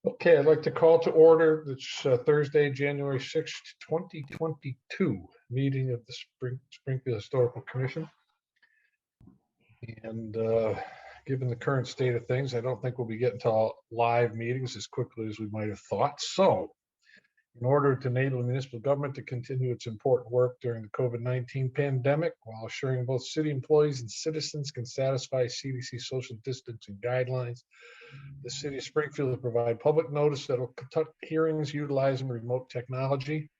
Okay, I'd like to call to order this Thursday, January 6th, 2022 meeting of the Springfield Historical Commission. And given the current state of things, I don't think we'll be getting to live meetings as quickly as we might have thought. So in order to enable the municipal government to continue its important work during the COVID-19 pandemic, while assuring both city employees and citizens can satisfy CDC social distancing guidelines, the city of Springfield will provide public notice that will conduct hearings utilizing remote technology.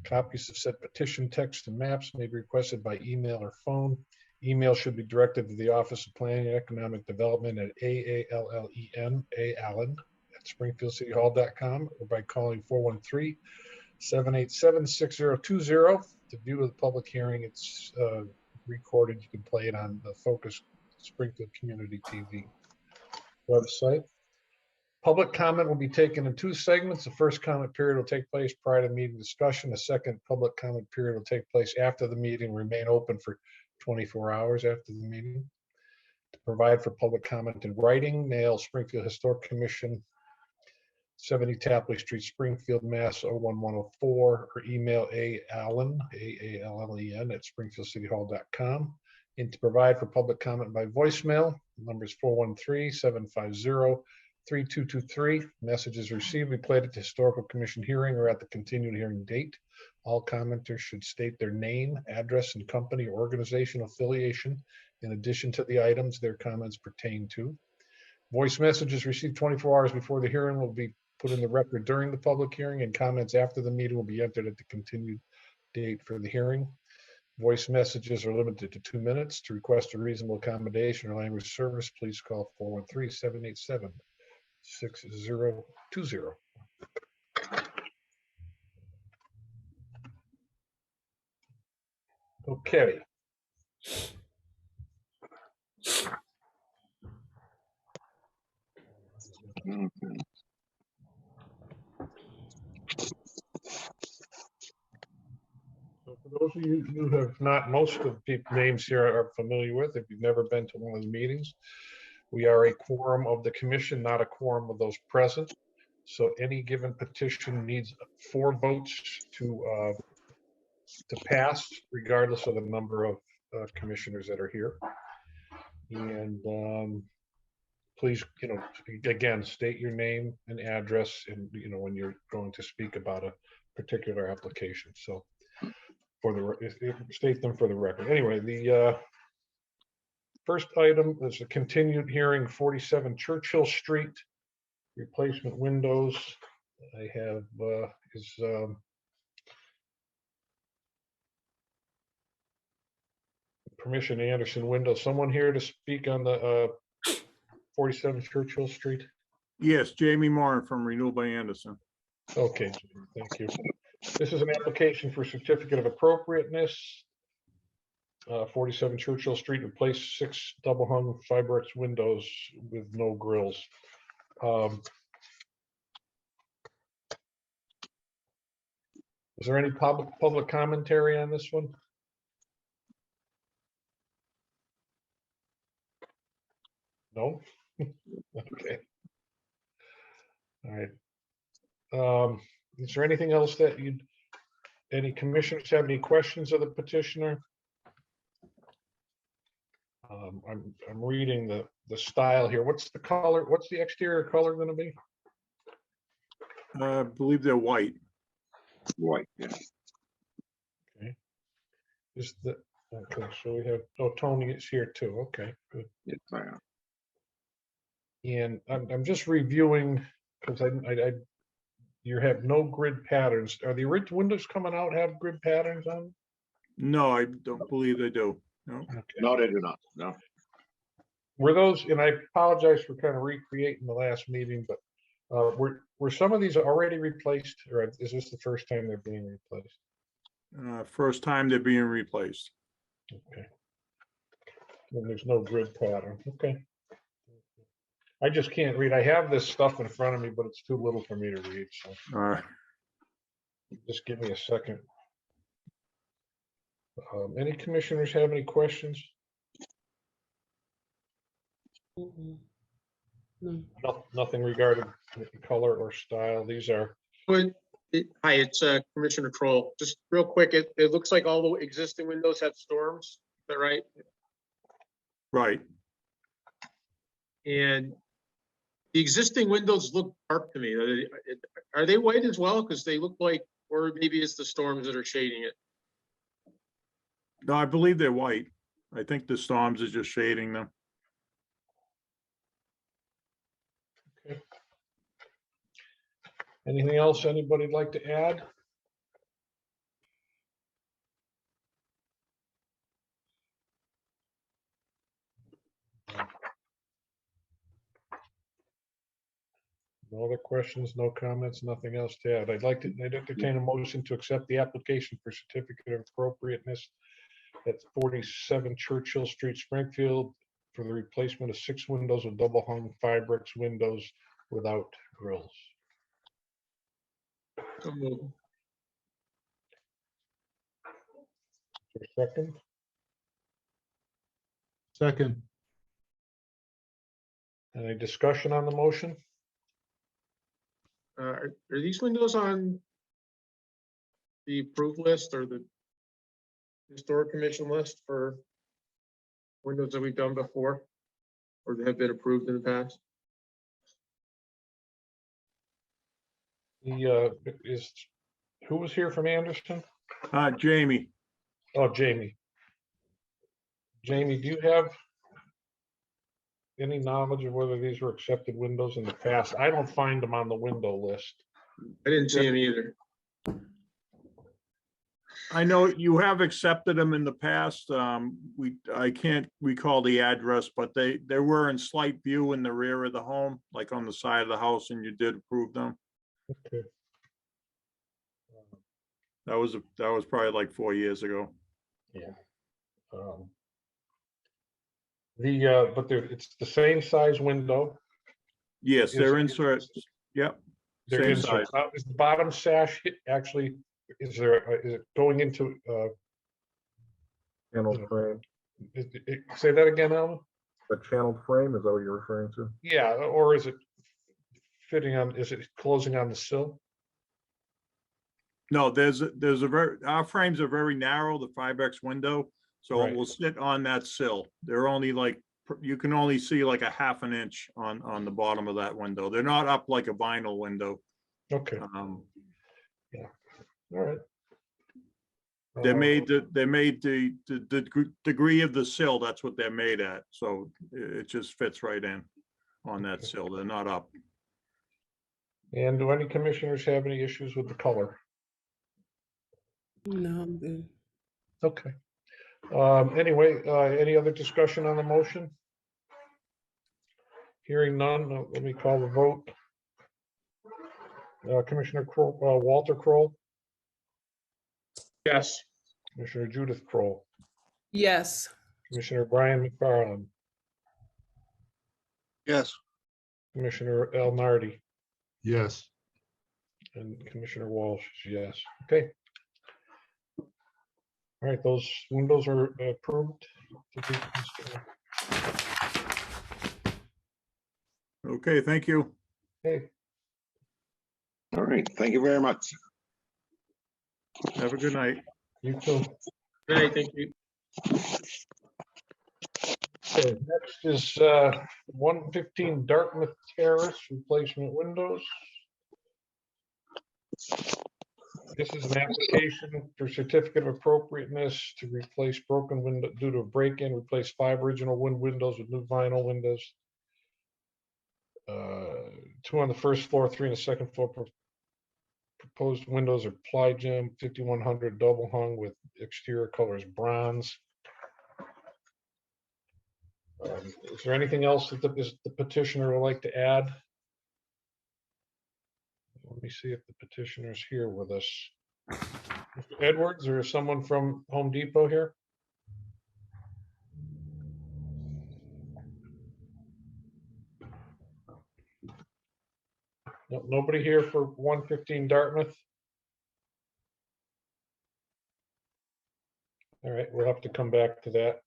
Copies of said petition, text, and maps may be requested by email or phone. Email should be directed to the Office of Planning and Economic Development at AALEN@springfieldcityhall.com or by calling 413-787-6020. To view the public hearing, it's recorded. You can play it on the Focus Springfield Community TV website. Public comment will be taken in two segments. The first comment period will take place prior to meeting discussion. The second public comment period will take place after the meeting, remain open for 24 hours after the meeting. To provide for public comment in writing, mail Springfield Historic Commission, 70 Tapley Street, Springfield, Mass. 01104, or email Allen, AALLEN, at springfieldcityhall.com. And to provide for public comment by voicemail, the number is 413-750-3223. Messages received be played at the Historical Commission hearing or at the continued hearing date. All commenters should state their name, address, and company or organization affiliation in addition to the items their comments pertain to. Voice messages received 24 hours before the hearing will be put in the record during the public hearing, and comments after the meeting will be entered at the continued date for the hearing. Voice messages are limited to 2 minutes. To request a reasonable accommodation or language service, please call 413-787-6020. Okay. So for those of you who have not, most of the names here are familiar with, if you've never been to one of the meetings, we are a quorum of the commission, not a quorum of those present. So any given petition needs 4 votes to pass, regardless of the number of commissioners that are here. And please, again, state your name and address, and when you're going to speak about a particular application. So state them for the record. Anyway, the first item is a continued hearing, 47 Churchill Street, replacement windows. I have Permission Anderson window. Someone here to speak on the 47 Churchill Street? Yes, Jamie Moore from Renewal by Anderson. Okay, thank you. This is an application for certificate of appropriateness. 47 Churchill Street, replace 6 double hung Fibrex windows with no grills. Is there any public commentary on this one? No? Okay. All right. Is there anything else that any commissioners have any questions of the petitioner? I'm reading the style here. What's the color? What's the exterior color going to be? I believe they're white. White, yeah. Okay. Okay, so we have, Tony is here too. Okay, good. Yes, I am. And I'm just reviewing because you have no grid patterns. Are the windows coming out have grid patterns on them? No, I don't believe they do. No. Okay. No, they do not. No. Were those, and I apologize for kind of recreating the last meeting, but were some of these already replaced, or is this the first time they're being replaced? First time they're being replaced. Okay. And there's no grid pattern. Okay. I just can't read. I have this stuff in front of me, but it's too little for me to read. So just give me a second. Any commissioners have any questions? Nothing regarding color or style. These are, Hi, it's Commissioner Troll. Just real quick, it looks like all the existing windows have storms. Is that right? Right. And the existing windows look dark to me. Are they white as well? Because they look like, or maybe it's the storms that are shading it. No, I believe they're white. I think the storms is just shading them. anything else anybody'd like to add? No other questions, no comments, nothing else to add. I'd entertain a motion to accept the application for certificate of appropriateness at 47 Churchill Street, Springfield, for the replacement of 6 windows with double hung Fibrix windows without grills. So moved. For a second, Second. any discussion on the motion? Are these windows on the approved list or the historic commission list for windows that we've done before or that have been approved in the past? Who was here from Anderson? Jamie, Oh, Jamie. Jamie, do you have any knowledge of whether these were accepted windows in the past? I don't find them on the window list. I didn't see them either. I know you have accepted them in the past. I can't recall the address, but they were in slight view in the rear of the home, like on the side of the house, and you did approve them. Okay. That was probably like 4 years ago. Yeah. But it's the same size window. Yes, they're Is- inserts. Yep. They're Same inserts. size. Is the bottom sash actually, is it going into, Channeled frame. say that again, Alan? The channeled frame, is that what you're referring to? Yeah, or is it fitting on, is it closing on the sill? No, our frames are very narrow, the 5X window, so Right. it will sit on that sill. They're only like, you can only see like a half an inch on the bottom of that window. They're not up like a vinyl window. Okay, all right. They're made the degree of the sill, that's what they're made at. So it just fits right in on that Okay. sill. They're not up. And do any commissioners have any issues with the color? No, I'm good. Okay. Anyway, any other discussion on the motion? Hearing none, let me call the vote. Commissioner Walter Kroll, Yes. Commissioner Judith Kroll, Yes. Commissioner Brian McFarland, Yes. Commissioner El Nardi, Yes. and Commissioner Walsh is yes. Okay. All right, those windows are approved. Okay, thank you. Okay, All right, thank you very much. Have a good night. you too. Good night, thank you. Okay, next is 115 Dartmouth Terrace, replacement windows. This is an application for certificate of appropriateness to replace broken window due to a break-in, replace 5 original windows with new vinyl windows. 2 on the first floor, 3 on the second floor. Proposed windows are ply gem 5100 double hung with exterior colors bronze. Is there anything else that the petitioner would like to add? Let me see if the petitioner's here with us. Mr. Edwards, or is someone from Home Depot here? Nobody here for 115 Dartmouth? All right, we'll have to come back to that.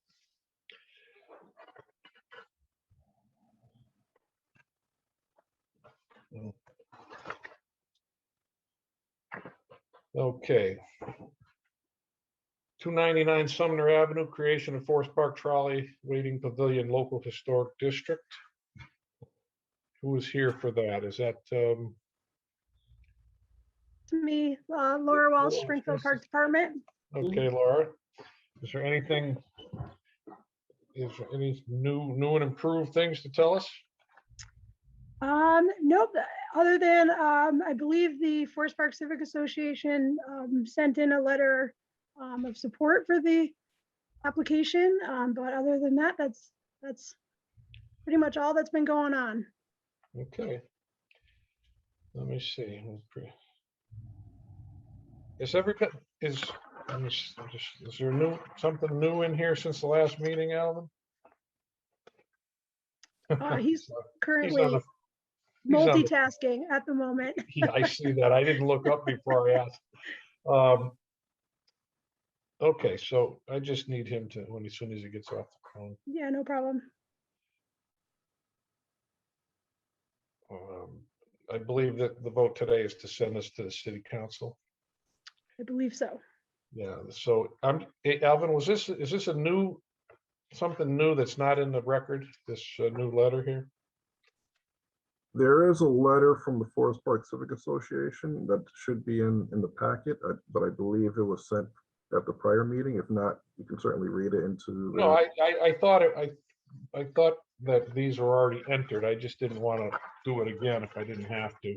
Okay. 299 Sumner Avenue, creation of Forest Park Trolley Waiting Pavilion, Local Historic District. Who is here for that? Is that, To me, Laura Walsh, Laura, Springfield yes. Park Department. okay, Laura? Is there anything, is there any new and improved things to tell us? Nope, other than, I believe the Forest Park Civic Association, sent in a letter, of support for the application. But other than that, that's pretty much all that's been going on. Okay. Let me see. Is everybody, let me is there something new in here since the last meeting, Alvin? He's on currently the- multitasking at the moment. Yeah, I see that. I didn't look up before I asked. Okay, so I just need him to, as soon as he gets off the phone. Yeah, no problem. I believe that the vote today is to send this to the city council. I believe so. Yeah, so hey, Alvin, is this something new that's not in the record, this new letter here? There is a letter from the Forest Park Civic Association that should be in the packet, but I believe it was sent at the prior meeting. If not, you can certainly read it into. No, I thought I thought that these were already entered. I just didn't want to do it again if I didn't have to.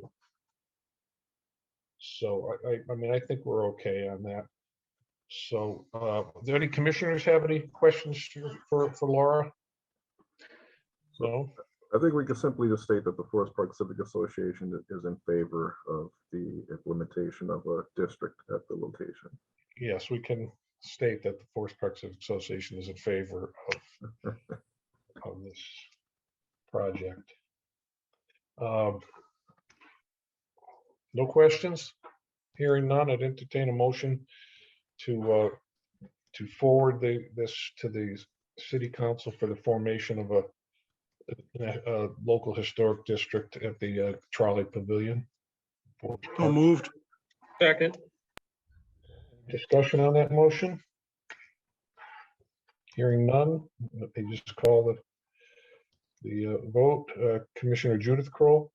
So I mean, I think we're okay on that. So, do any commissioners have any questions for Laura? No? I think we can simply just state that the Forest Park Civic Association is in favor of the implementation of a district at the location. Yes, we can state that the Forest Parks Association is in favor of this project. No questions? Hearing none, I'd entertain a motion to forward this to the city council for the formation of a local historic district at the Trolley Pavilion. So moved. Second, Discussion on that motion? Hearing none, they just call the vote. Commissioner Judith Kroll,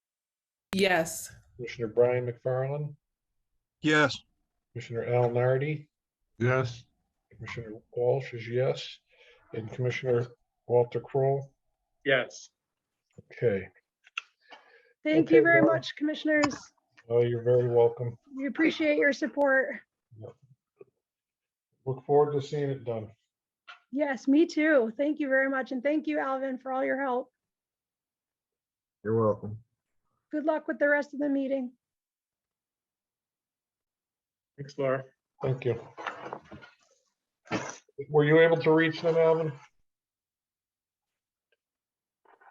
Yes. Commissioner Brian McFarland, Yes. Commissioner Al Nardi, Yes. Commissioner Walsh is yes, and Commissioner Walter Kroll. yes. Okay. Thank Okay, you very Laura. much, commissioners. Oh, you're very welcome. We appreciate your support. Look forward to seeing it done. Yes, me too. Thank you very much. And thank you, Alvin, for all your help. You're welcome. Good luck with the rest of the meeting. Thanks, Laura. Thank you. Were you able to reach them, Alvin?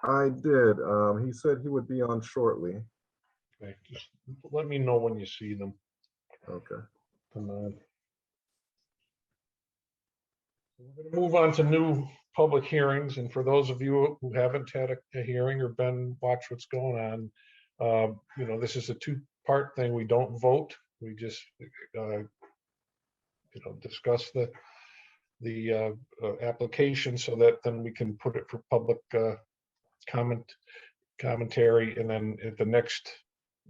I did. He said he would be on shortly. Okay, just let me know when you see them. Okay. Come on. We're going to move on to new public hearings, and for those of you who haven't had a hearing or watch what's going on, this is a two-part thing. We don't vote. We just discuss the application so that then we can put it for public commentary, and then at the next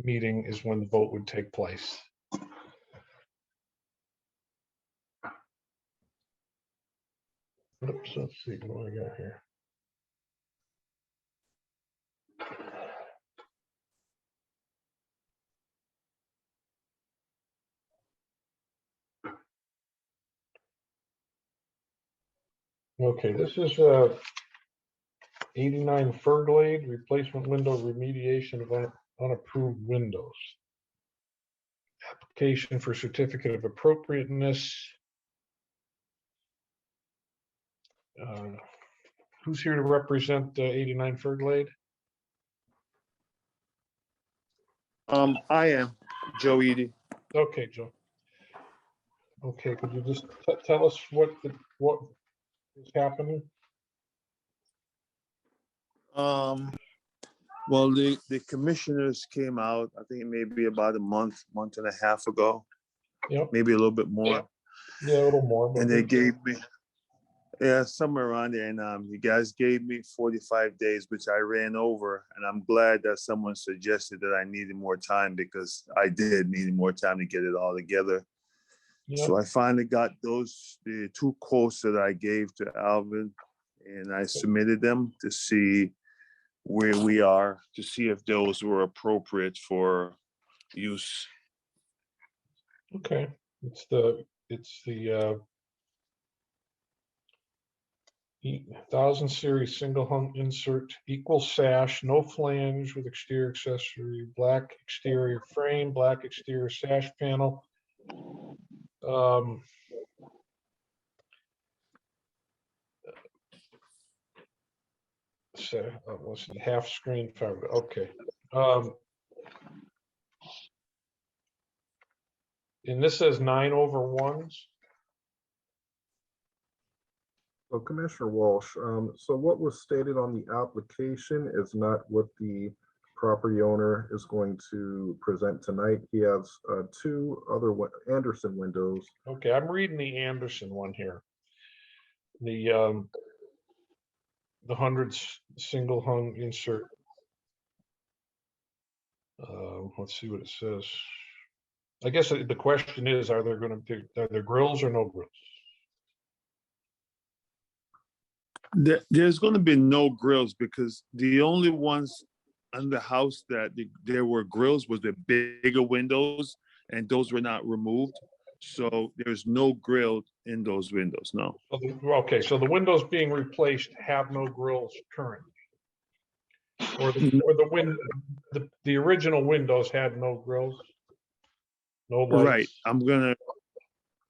meeting is when the vote would take place. Oops, let's see what I got here. Okay, this is 89 Ferglade, replacement window remediation of unapproved windows. Application for certificate of appropriateness. Who's here to represent 89 Ferglade? I am Joe Eady. Okay, Joe. Okay, could you just tell us what is happening? Well, the commissioners came out, I think maybe about a month and a half ago, Yep, maybe a little bit more. yeah, a little more. but And they we- gave me, yeah, somewhere around there. And you guys gave me 45 days, which I ran over. And I'm glad that someone suggested that I needed more time, because I did need more time to get it all together. Yep, So I finally got the two quotes that I gave to Alvin, and I submitted them to see where we are, to see if those were appropriate for use. okay, it's the 1000 series single hung insert, equal sash, no flange with exterior accessory, black exterior frame, black exterior sash panel. So, let's see, half screen fiber, okay. And this says 9/1s. So Commissioner Walsh, so what was stated on the application is not what the property owner is going to present tonight. He has two other Anderson windows. Okay, I'm reading the Anderson one here. The 100 single hung insert. Let's see what it says. I guess the question is, are there grills or no grills? There's going to be no grills, because the only ones in the house that there were grills was the bigger windows, and those were not removed. So there's no grill in those windows, no. Okay, so the windows being replaced have no grills currently. Or the original windows had no grills? No lights? Right,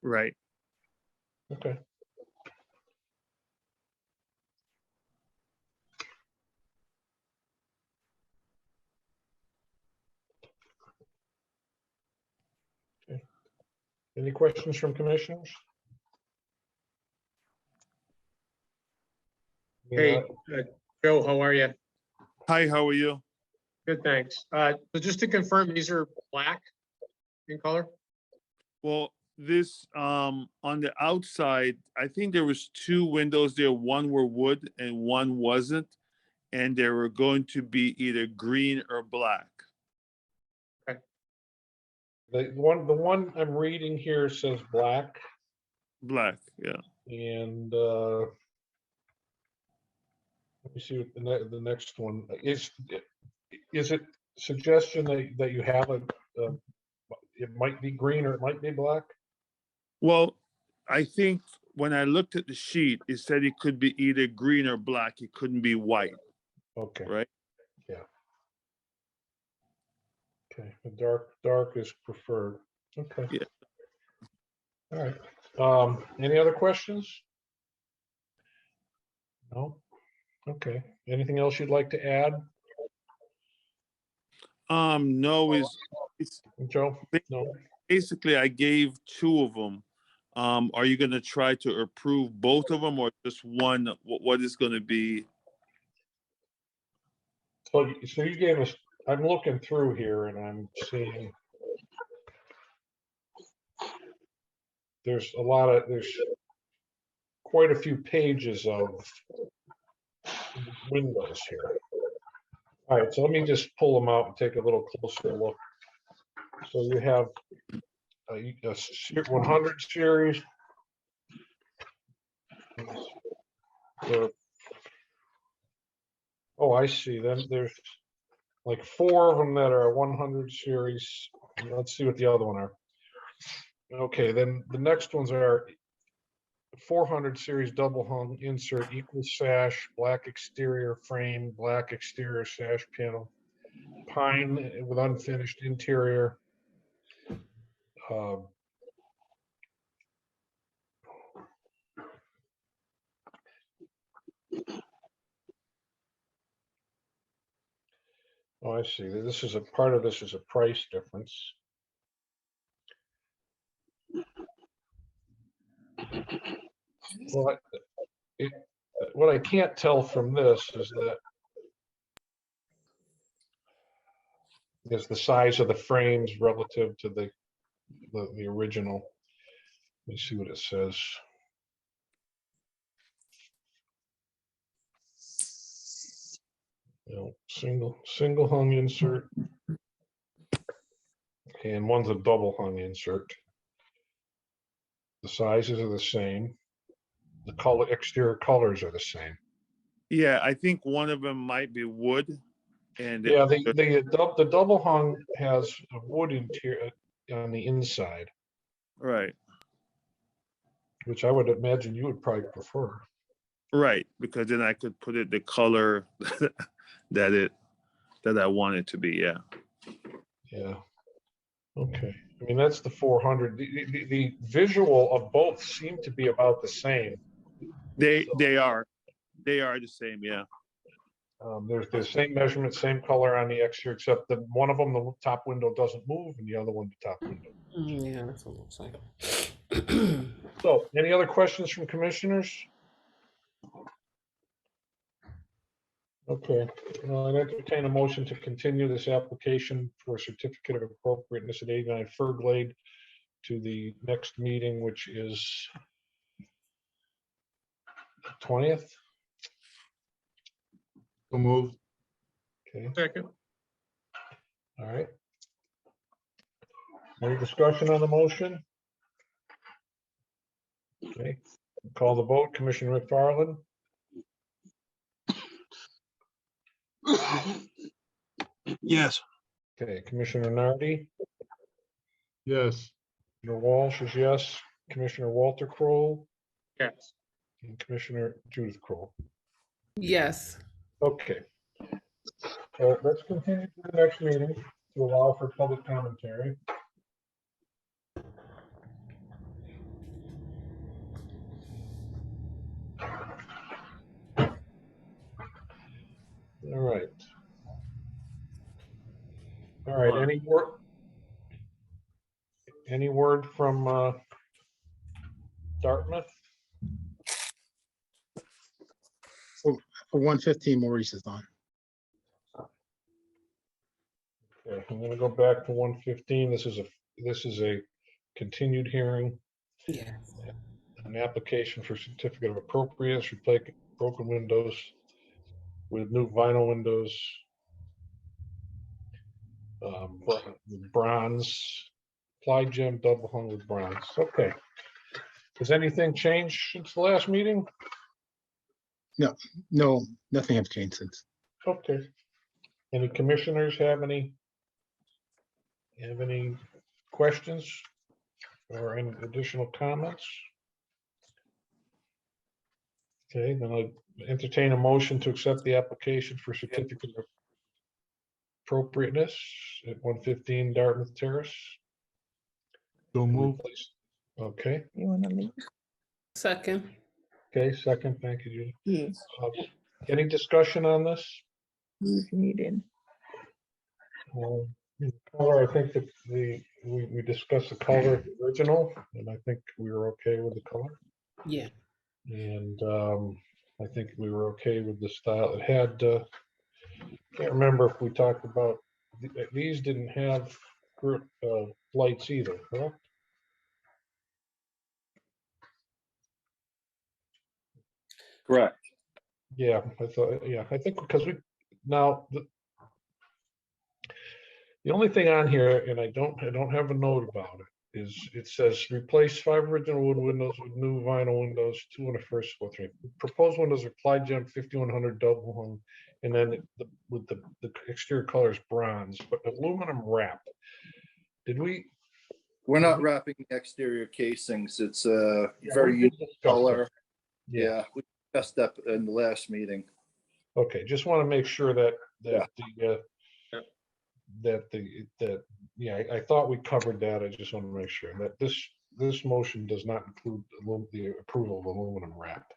right. Okay. Okay. Any questions from commissioners? Hey, Joe, how are you? Hi, how are you? Good, thanks. So just to confirm, these are black in color? Well, this, on the outside, I think there was two windows there. One were wood and one wasn't. And they were going to be either green or black. The one I'm reading here says black, Black, yeah. and let me see what the next one is. Is it suggestion that you have it might be green or it might be black? Well, I think when I looked at the sheet, it said it could be either green or black. It couldn't be white, Okay. right? Okay, the dark is preferred. Okay. Yeah. All right. Any other questions? No? Okay. Anything else you'd like to add, No, it's Joe? No? basically I gave two of them. Are you gonna try to approve both of them or just one? What is gonna be? So you gave us, I'm looking through here and I'm seeing there's quite a few pages of windows here. All right, so let me just pull them out and take a little closer look. So you have a 100 series. Oh, I see. Then there's like 4 of them that are 100 series. Let's see what the other one are. Okay, then the next ones are 400 series double hung insert, equal sash, black exterior frame, black exterior sash panel, pine with unfinished interior. Oh, I see. This is a part of this is a price difference. Well, what I can't tell from this is that is the size of the frames relative to the original. Let me see what it says. Single hung insert. And one's a double hung insert. The sizes are the same. The color, exterior colors are the same. Yeah, I think one of them might be wood. And Yeah, the double hung has a wood interior on the inside, right, which I would imagine you would probably prefer. right, because then I could put it the color that I want it to be. Yeah. Yeah. Okay. I mean, that's the 400. The visual of both seem to be about the same. They are the same. Yeah. There's the same measurement, same color on the exterior, except that one of them, the top window doesn't move, and the other one, the top window. Yeah, that's what it looks like. So, any other questions from commissioners? Okay, I'd entertain a motion to continue this application for a certificate of appropriateness at 89 Ferglade to the next meeting, which is 20th. So moved. Okay, Second, all right. Any discussion on the motion? Okay, call the vote. Commissioner McFarland, Yes. okay, Commissioner Nardi, Yes. Commissioner Walsh is yes, Commissioner Walter Kroll, yes. and Commissioner Judith Kroll. Yes. Okay. So let's continue to the next meeting to allow for public commentary. All right. All right, any word from Dartmouth? For 115, Maurice is on. Okay, I'm gonna go back to 115. This is a continued hearing, Yeah. an application for certificate of appropriateness, replace broken windows with new vinyl windows. Bronze, ply gem double hung with bronze. Okay. Has anything changed since the last meeting? No, nothing has changed since. Okay. Any commissioners have any questions or any additional comments? Okay, then I'll entertain a motion to accept the application for certificate of appropriateness at 115 Dartmouth Terrace. So moved. Okay, You want to leave? Second. okay, second, thank you, Judy. Yes. Any discussion on this? Leave meeting. Color, I think that we discussed the color of the original, and I think we were okay with the color. Yeah. And I think we were okay with the style. It had, can't remember if we talked about, these didn't have lights either, correct? Correct. Yeah, I thought, yeah, I think because now, the only thing on here, and I don't have a note about it, is it says replace 5 original wood windows with new vinyl windows, 2 on the first floor, 3. Proposed windows are ply gem 5100 double hung, and then with the exterior color is bronze, but aluminum wrap. Did we? We're not wrapping exterior casings. It's a Yeah, very we did unique discuss color. that. Yeah, we discussed that in the last meeting. Okay, just want to make sure that I thought we covered that. I just want to make sure that this motion does not include the approval of aluminum wrap.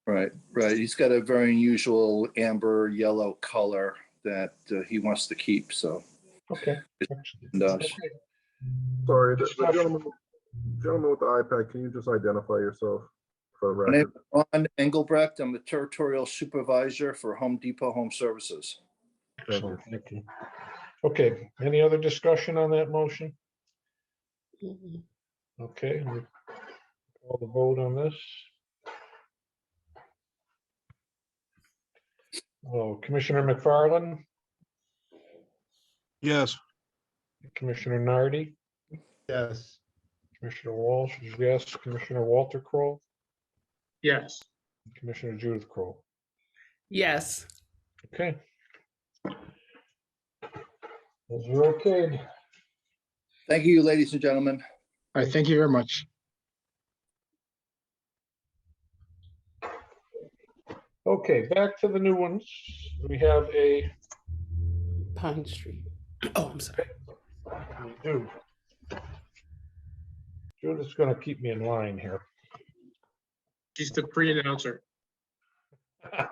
Right, right. He's got a very unusual amber yellow color that he wants to keep, so. Okay. And, Okay. Sorry, the Discussion. gentleman with the iPad, can you just identify yourself for the My name record? is Ron Engelbrecht. I'm the territorial supervisor for Home Depot Home Services. Excellent, thank you. Okay, any other discussion on that motion? Mhm. Okay, we'll call the vote on this. Oh, Commissioner McFarland, Yes. Commissioner Nardi, Yes. Commissioner Walsh is yes, Commissioner Walter Kroll, Yes. Commissioner Judith Kroll. Yes. Okay. Those are okay. Thank you, ladies and gentlemen. All right, thank you very much. Okay, back to the new ones. We have a, Pine Street. Oh, I'm sorry. we do. Judith's gonna keep me in line here. She's the pre-announcer.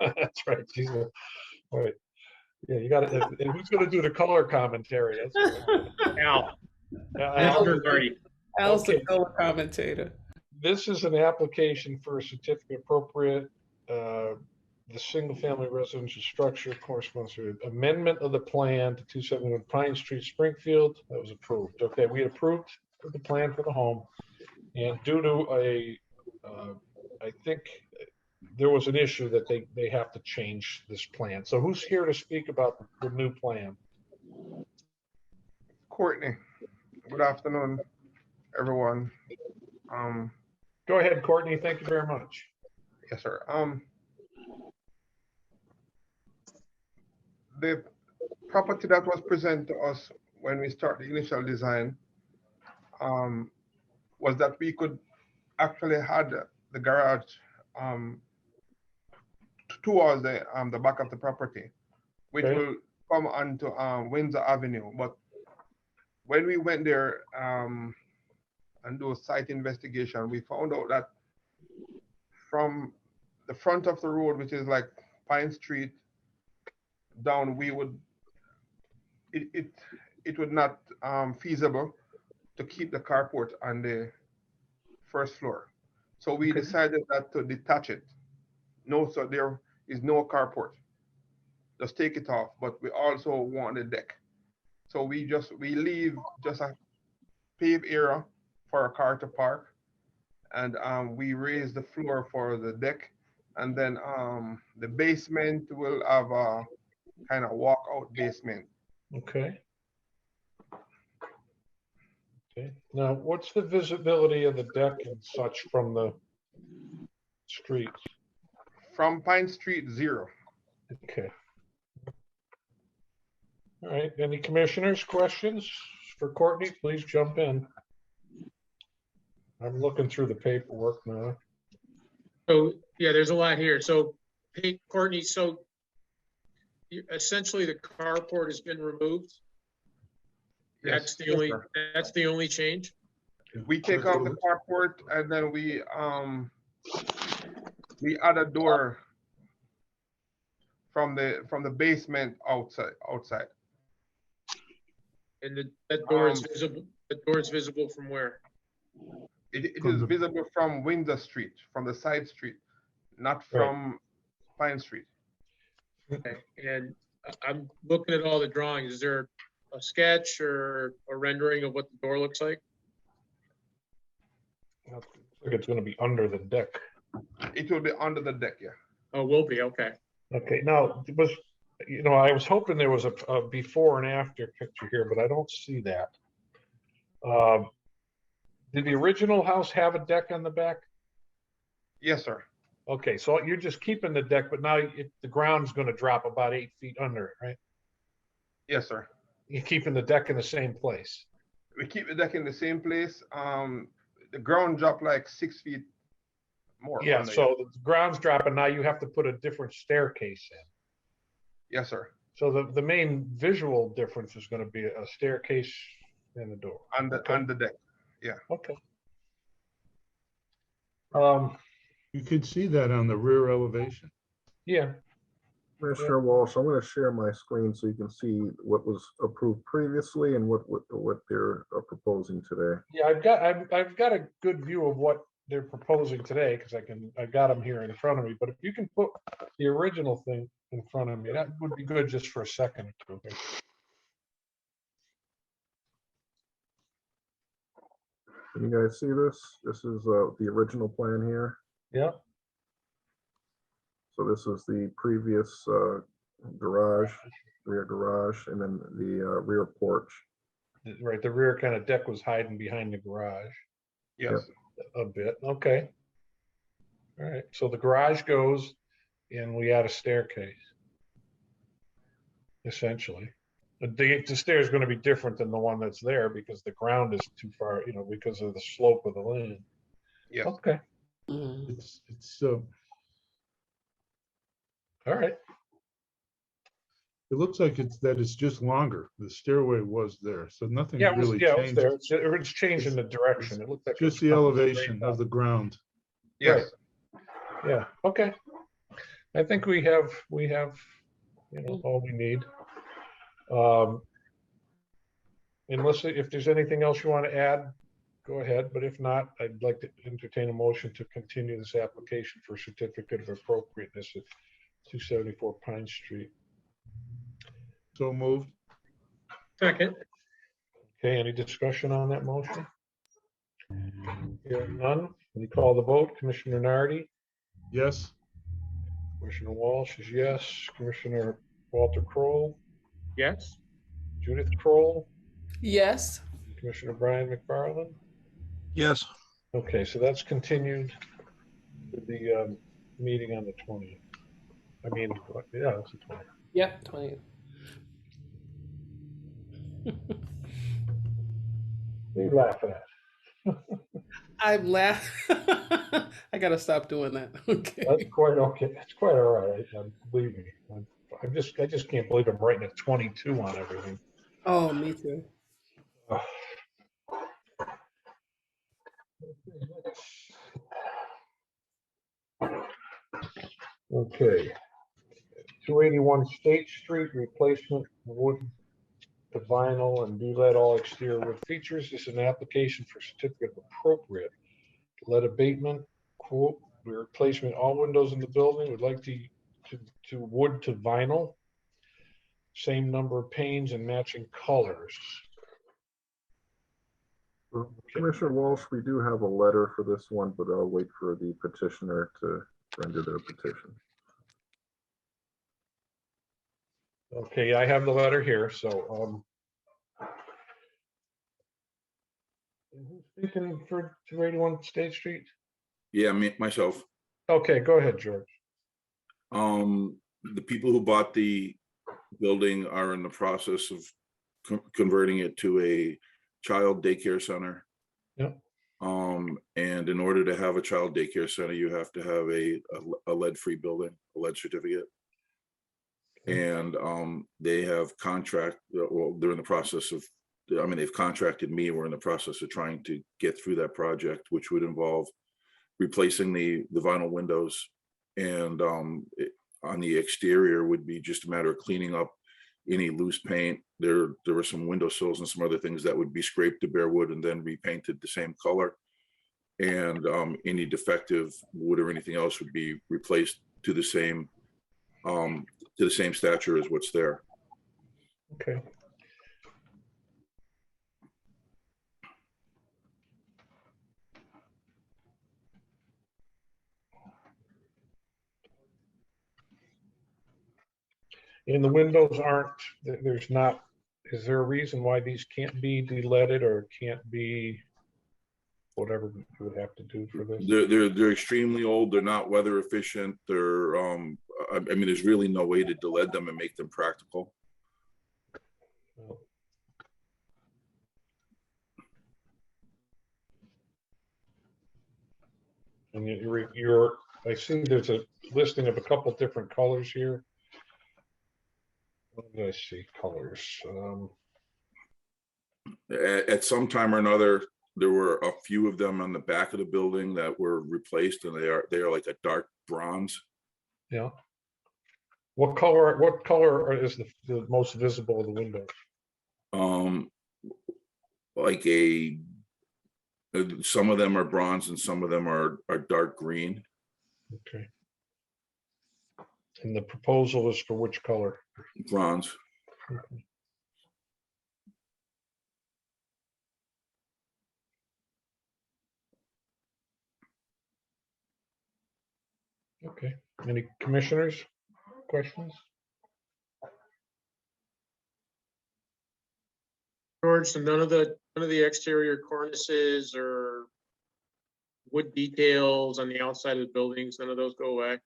That's right. She's a, all right. Yeah, you got it. And who's gonna do the color commentary? That's good. Al. Al, Nardi. Al's the Okay. color commentator. This is an application for a certificate appropriate, the single-family residential structure corresponds to amendment of the plan to 271 Pine Street, Springfield. That was approved. Okay, we had approved the plan for the home. And due to a, I think there was an issue that they have to change this plan. So who's here to speak about the new plan? Courtney, good afternoon, everyone. Go ahead, Courtney. Thank you very much. Yes, sir. The property that was presented to us when we start the initial design was that we could actually had the garage towards the back of the property, which Okay. will come onto Windsor Avenue. But when we went there and do a site investigation, we found out that from the front of the road, which is like Pine Street down, it would not feasible to keep the carport on the first floor. So we Okay. decided that to detach it. No, so there is no carport. Just take it off, but we also want a deck. So we leave just a paved area for a car to park, and we raise the floor for the deck, and then the basement will have a kind of walkout basement. Okay. Okay. Now, what's the visibility of the deck and such from the street? From Pine Street, 0. Okay. All right, any commissioners, questions for Courtney? Please jump in. I'm looking through the paperwork now. So, yeah, there's a lot here. So, hey, Courtney, so essentially the carport has been removed? Yes, That's the only change? we take off the carport, and then we add a door from the basement outside. And that door is visible, the door is visible from where? It is visible from Windsor Street, from the side street, not from Pine Street. Okay, and I'm looking at all the drawings. Is there a sketch or a rendering of what the door looks like? Looks like it's gonna be under the deck. It will be under the deck, yeah. Oh, will be, okay. Okay, now, it was, I was hoping there was a before and after picture here, but I don't see that. Did the original house have a deck on the back? Yes, sir. Okay, so you're just keeping the deck, but now the ground's gonna drop about 8 feet under it, right? Yes, sir. You're keeping the deck in the same place. We keep the deck in the same place. The ground dropped like 6 feet more. Yeah, under it. so the ground's dropping, now you have to put a different staircase in. Yes, sir. So the main visual difference is gonna be a staircase and a door. On the deck. Okay. You could see that on the rear elevation. Yeah, Commissioner Walsh, I'm going to share my screen so you can see what was approved previously and what they're proposing today. yeah, I've got a good view of what they're proposing today, because I've got them here in front of me, but if you can put the original thing in front of me, that would be good just for a second or two. Can you guys see this? This is the original plan here. Yeah, So this is the previous garage, rear garage, and then the rear porch. right, the rear kind of deck was hiding behind the garage Yes, a bit, okay. All right, so the garage goes and we add a staircase. Essentially. The stair is going to be different than the one that's there because the ground is too far, you know, because of the slope of the land. yes. Okay, Mm. It's, all right. it looks like it's just longer. The stairway was there, so nothing Yeah, it was, really yeah, it was changed. there. It's changing the direction. It looked like. it Just was the coming straight elevation down. of the ground. Yes, Yeah, okay. I think we have, you know, all we need. Unless, if there's anything else you want to add, go ahead, but if not, I'd like to entertain a motion to continue this application for certificate of appropriateness at 274 Pine Street. So moved. Second. Okay, any discussion on that motion? Hearing none, we call the vote. Commissioner Nardi, Yes. Commissioner Walsh is yes, Commissioner Walter Kroll, Yes. Judith Kroll, Yes. Commissioner Brian McFarland. Yes. Okay, so that's continued to the meeting on the 20th. I mean, yeah, it's the 20th. Yep. 20. What are you laughing at? I'm laughing. I gotta stop doing that. Okay. That's quite okay. It's quite all right. Believe me. I just can't believe I'm writing a 22 on everything. Oh, me too. Okay. 281 State Street, replacement wood to vinyl and do-lead all exterior wood features. This is an application for certificate of appropriate lead abatement. Quote, we're replacing all windows in the building. We'd like to wood to vinyl. Same number of panes and matching colors. Commissioner Walsh, we do have a letter for this one, but I'll wait for the petitioner to render their petition. Okay, I have the letter here, so who's speaking for 281 State Street? Yeah, myself. Okay, go ahead, George. The people who bought the building are in the process of converting it to a child daycare center. Yep. And in order to have a child daycare center, you have to have a lead-free building, a lead certificate. And they have well, they're in the process of, I mean, they've contracted me. We're in the process of trying to get through that project, which would involve replacing the vinyl windows, and on the exterior would be just a matter of cleaning up any loose paint. There were some windowsills and some other things that would be scraped to bare wood and then repainted the same color. And any defective wood or anything else would be replaced to the same stature as what's there. Okay. And the windows aren't, there's not, is there a reason why these can't be de-leaded or can't be whatever we would have to do for this? They're extremely old. They're not weather efficient. They're I mean, there's really no way to de-lead them and make them practical. And I see there's a listing of a couple different colors here. What did I see? Colors. At some time or another, there were a few of them on the back of the building that were replaced, and they are like a dark bronze. Yeah. What color is the most visible of the windows? Like some of them are bronze and some of them are dark green. Okay. And the proposal is for which color? Bronze. Okay. Okay, any commissioners, questions? George, so none of the exterior cornices or wood details on the outside of the buildings, none of those go away?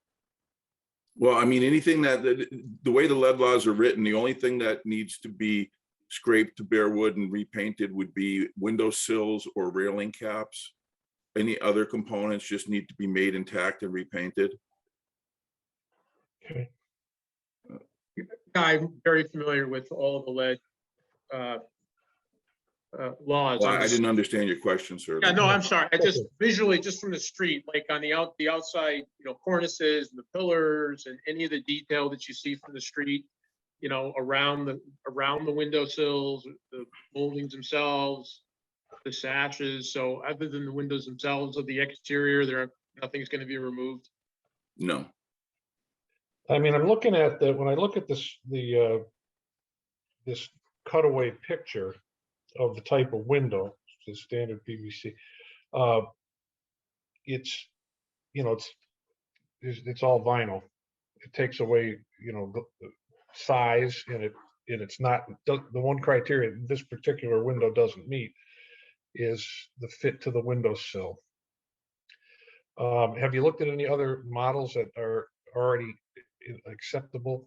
Well, I mean, anything the way the lead laws are written, the only thing that needs to be scraped to bare wood and repainted would be window sills or railing caps. Any other components just need to be made intact and repainted. Okay. I'm very familiar with all of the lead laws. Well, I didn't understand your question, sir. Yeah, no, I'm sorry. I just visually, just from the street, like on the outside, cornices and the pillars and any of the detail that you see from the street, around the windowsills, the moldings themselves, the sashes. So other than the windows themselves of the exterior, nothing's going to be removed. No. I mean, I'm looking at when I look at this cutaway picture of the type of window, the standard PVC, it's all vinyl. It takes away, the size, and it's not the one criteria this particular window doesn't meet is the fit to the windowsill. Have you looked at any other models that are already acceptable?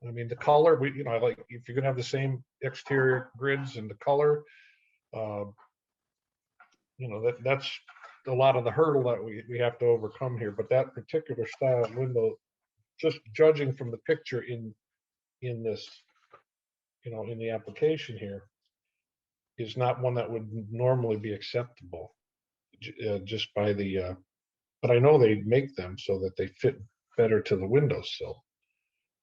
I mean, the color, I like if you're gonna have the same exterior grids and the color, that's a lot of the hurdle that we have to overcome here. But that particular style of window, just judging from the picture in this, in the application here, is not one that would normally be acceptable, just by the. But I know they make them so that they fit better to the windowsill.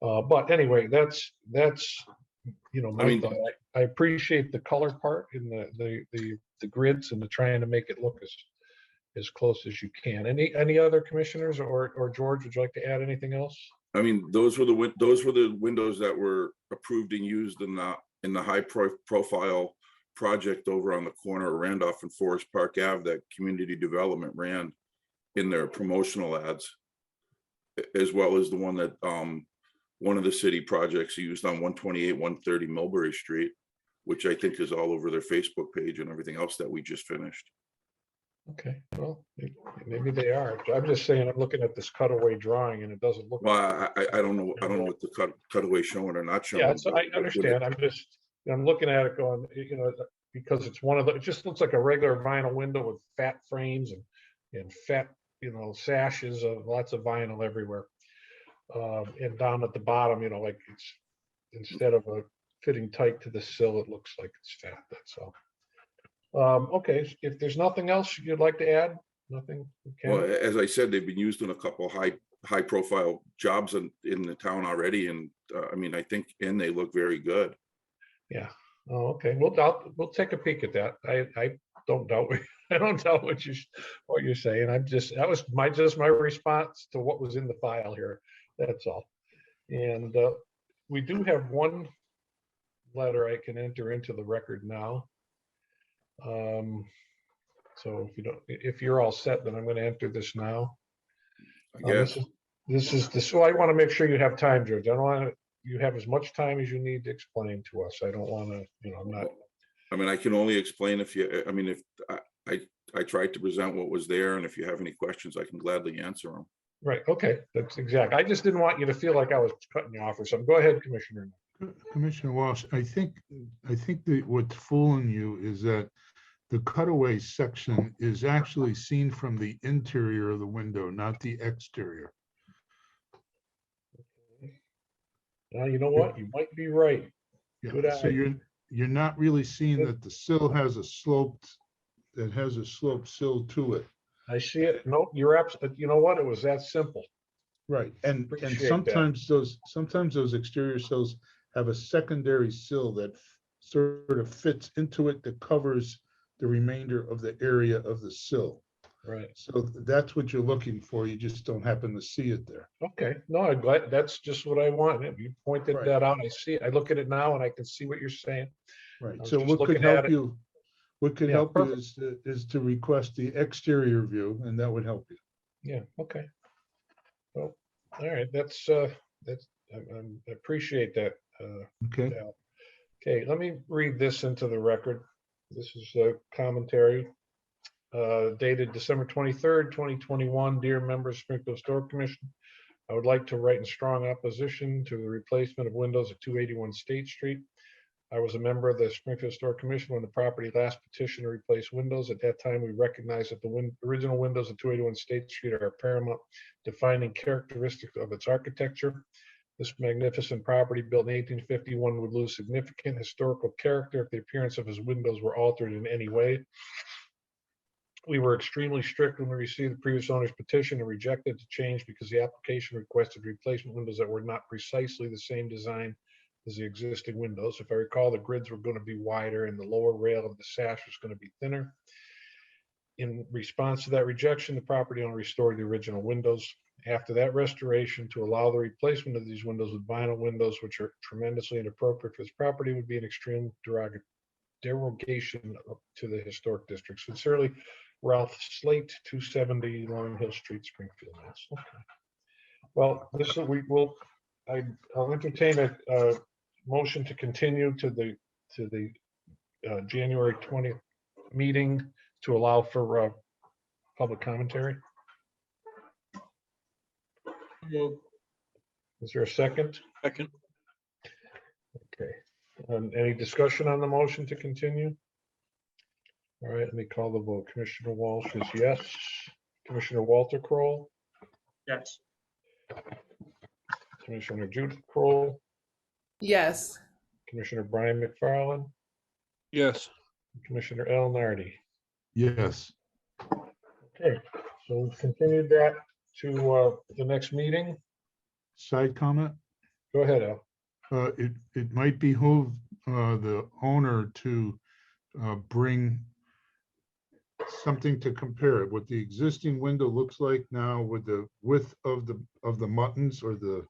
But anyway, that's my thought. I appreciate the color part in the grids and the trying to make it look as close as you can. Any other commissioners or George, would you like to add anything else? I mean, those were the windows that were approved and used in the high profile project over on the corner of Randolph and Forest Park Ave that community development ran in their promotional ads, as well as the one that one of the city projects used on 128, 130 Mulberry Street, which I think is all over their Facebook page and everything else that we just finished. Okay, well, maybe they are. I'm just saying, I'm looking at this cutaway drawing and it doesn't look. Well, I don't know what the cutaway showing or not showing. Yeah, so I understand. I'm looking at it going, because it's one of the, it just looks like a regular vinyl window with fat frames and fat, sashes of lots of vinyl everywhere. And down at the bottom, like it's, instead of fitting tight to the sill, it looks like it's fat, that's all. Okay, if there's nothing else you'd like to add, nothing. Okay. Well, as I said, they've been used in a couple high profile jobs in the town already. And I mean, I think, and they look very good. Yeah. Oh, okay. We'll take a peek at that. I don't doubt. I don't doubt what you're saying. That was my response to what was in the file here. That's all. And we do have one letter I can enter into the record now. So if you're all set, then I'm going to enter this now. I guess. So I want to make sure you have time, George. I don't want you have as much time as you need to explain to us. I don't want to, I'm not. I mean, I can only explain if I tried to present what was there, and if you have any questions, I can gladly answer them. Right. Okay. That's exactly. I just didn't want you to feel like I was cutting you off or something. Go ahead, Commissioner. Commissioner Walsh, I think that what's fooling you is that the cutaway section is actually seen from the interior of the window, not the exterior. Now, you know what? You might be right. Yeah, Good so eye. you're not really seeing that the sill has a sloped sill to it. I see it. Nope, you're absolutely. You know what? It was that simple. Right, and Appreciate sometimes those exterior sills have a secondary sill that sort of fits into it that covers the remainder of the area of the sill. Right. So that's what you're looking for. You just don't happen to see it there. Okay. No, I'm glad. That's just what I want. You pointed that out. I see it. I look at it now and I can see what you're saying. Right. So what could help you? What could help you is to request the exterior view, and that would help you. Yeah. Okay. Well, all right, I appreciate that. Okay, Al. Okay, let me read this into the record. This is a commentary dated December 23rd, 2021. Dear members of Springfield Historic Commission, I would like to write in strong opposition to the replacement of windows at 281 State Street. I was a member of the Springfield Historic Commission when the property last petitioned to replace windows. At that time, we recognized that the original windows at 281 State Street are a paramount defining characteristic of its architecture. This magnificent property built in 1851 would lose significant historical character if the appearance of its windows were altered in any way. We were extremely strict when we received the previous owner's petition and rejected the change because the application requested replacement windows that were not precisely the same design as the existing windows. If I recall, the grids were going to be wider and the lower rail of the sash was going to be thinner. In response to that rejection, the property owner restored the original windows. After that restoration, to allow the replacement of these windows with vinyl windows, which are tremendously inappropriate for this property, would be an extreme derogation to the historic district. Sincerely, Ralph Slate, 270 Long Hill Street, Springfield, Mass. Okay. Well, this is, I'll entertain a motion to continue to the January 20th meeting to allow for public commentary. Is there a second? Second. Okay. Any discussion on the motion to continue? All right, let me call the vote. Commissioner Walsh is yes. Commissioner Walter Kroll, Yes. Commissioner Judith Kroll, Yes. Commissioner Brian McFarland, Yes. Commissioner Al Nardi. yes. Okay, so we've continued that to the next meeting. Side comment? Go ahead, Al. It might behoove the owner to bring something to compare it, what the existing window looks like now with the width of the muttons or the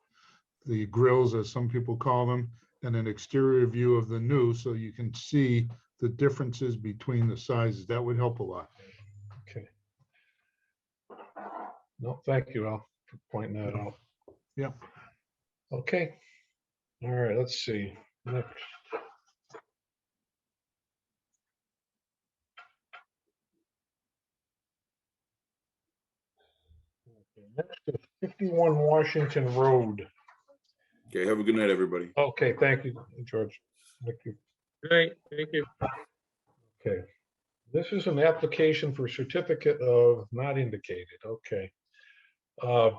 grills, as some people call them, and an exterior view of the new, so you can see the differences between the sizes. That would help a lot. Okay. No, thank you, Al, for pointing that out. Yeah. Okay. All right, let's see. Next. Okay, next is 51 Washington Road. Okay, have a good night, everybody. Okay, thank you, George. Thank you. Great, thank you. Okay. This is an application for certificate of not indicated. Okay. I'm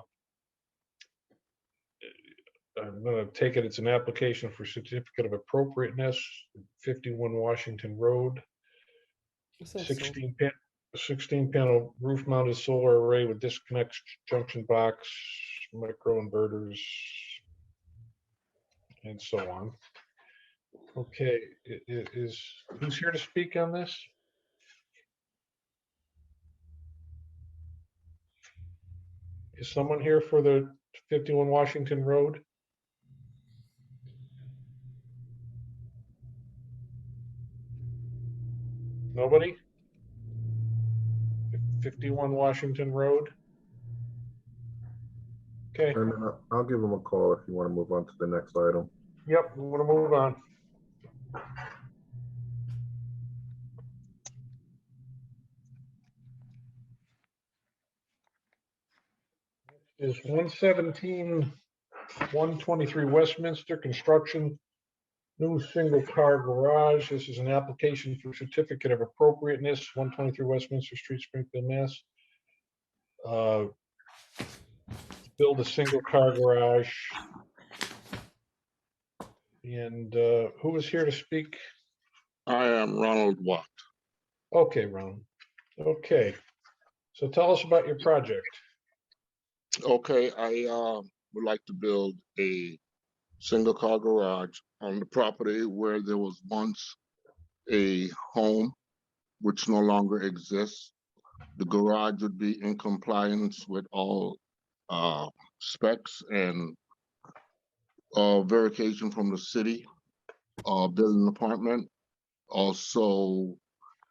going to take it, it's an application for certificate of appropriateness, 51 Washington Road. 16 panel roof mounted solar array with disconnect junction box, micro inverters, and so on. Okay, who's here to speak on this? Is someone here for the 51 Washington Road? Nobody? 51 Washington Road? Okay. And then I'll give them a call if you want to move on to the next item. Yep, we want to move on. Is 117, 123 Westminster construction, new single car garage. This is an application for certificate of appropriateness, 123 Westminster Street, Springfield, Mass. Build a single car garage. And who is here to speak? I am Ronald Watt. Okay, Ron. Okay. So tell us about your project. Okay, I would like to build a single car garage on the property where there was once a home which no longer exists. The garage would be in compliance with all specs and verification from the city building department. Also,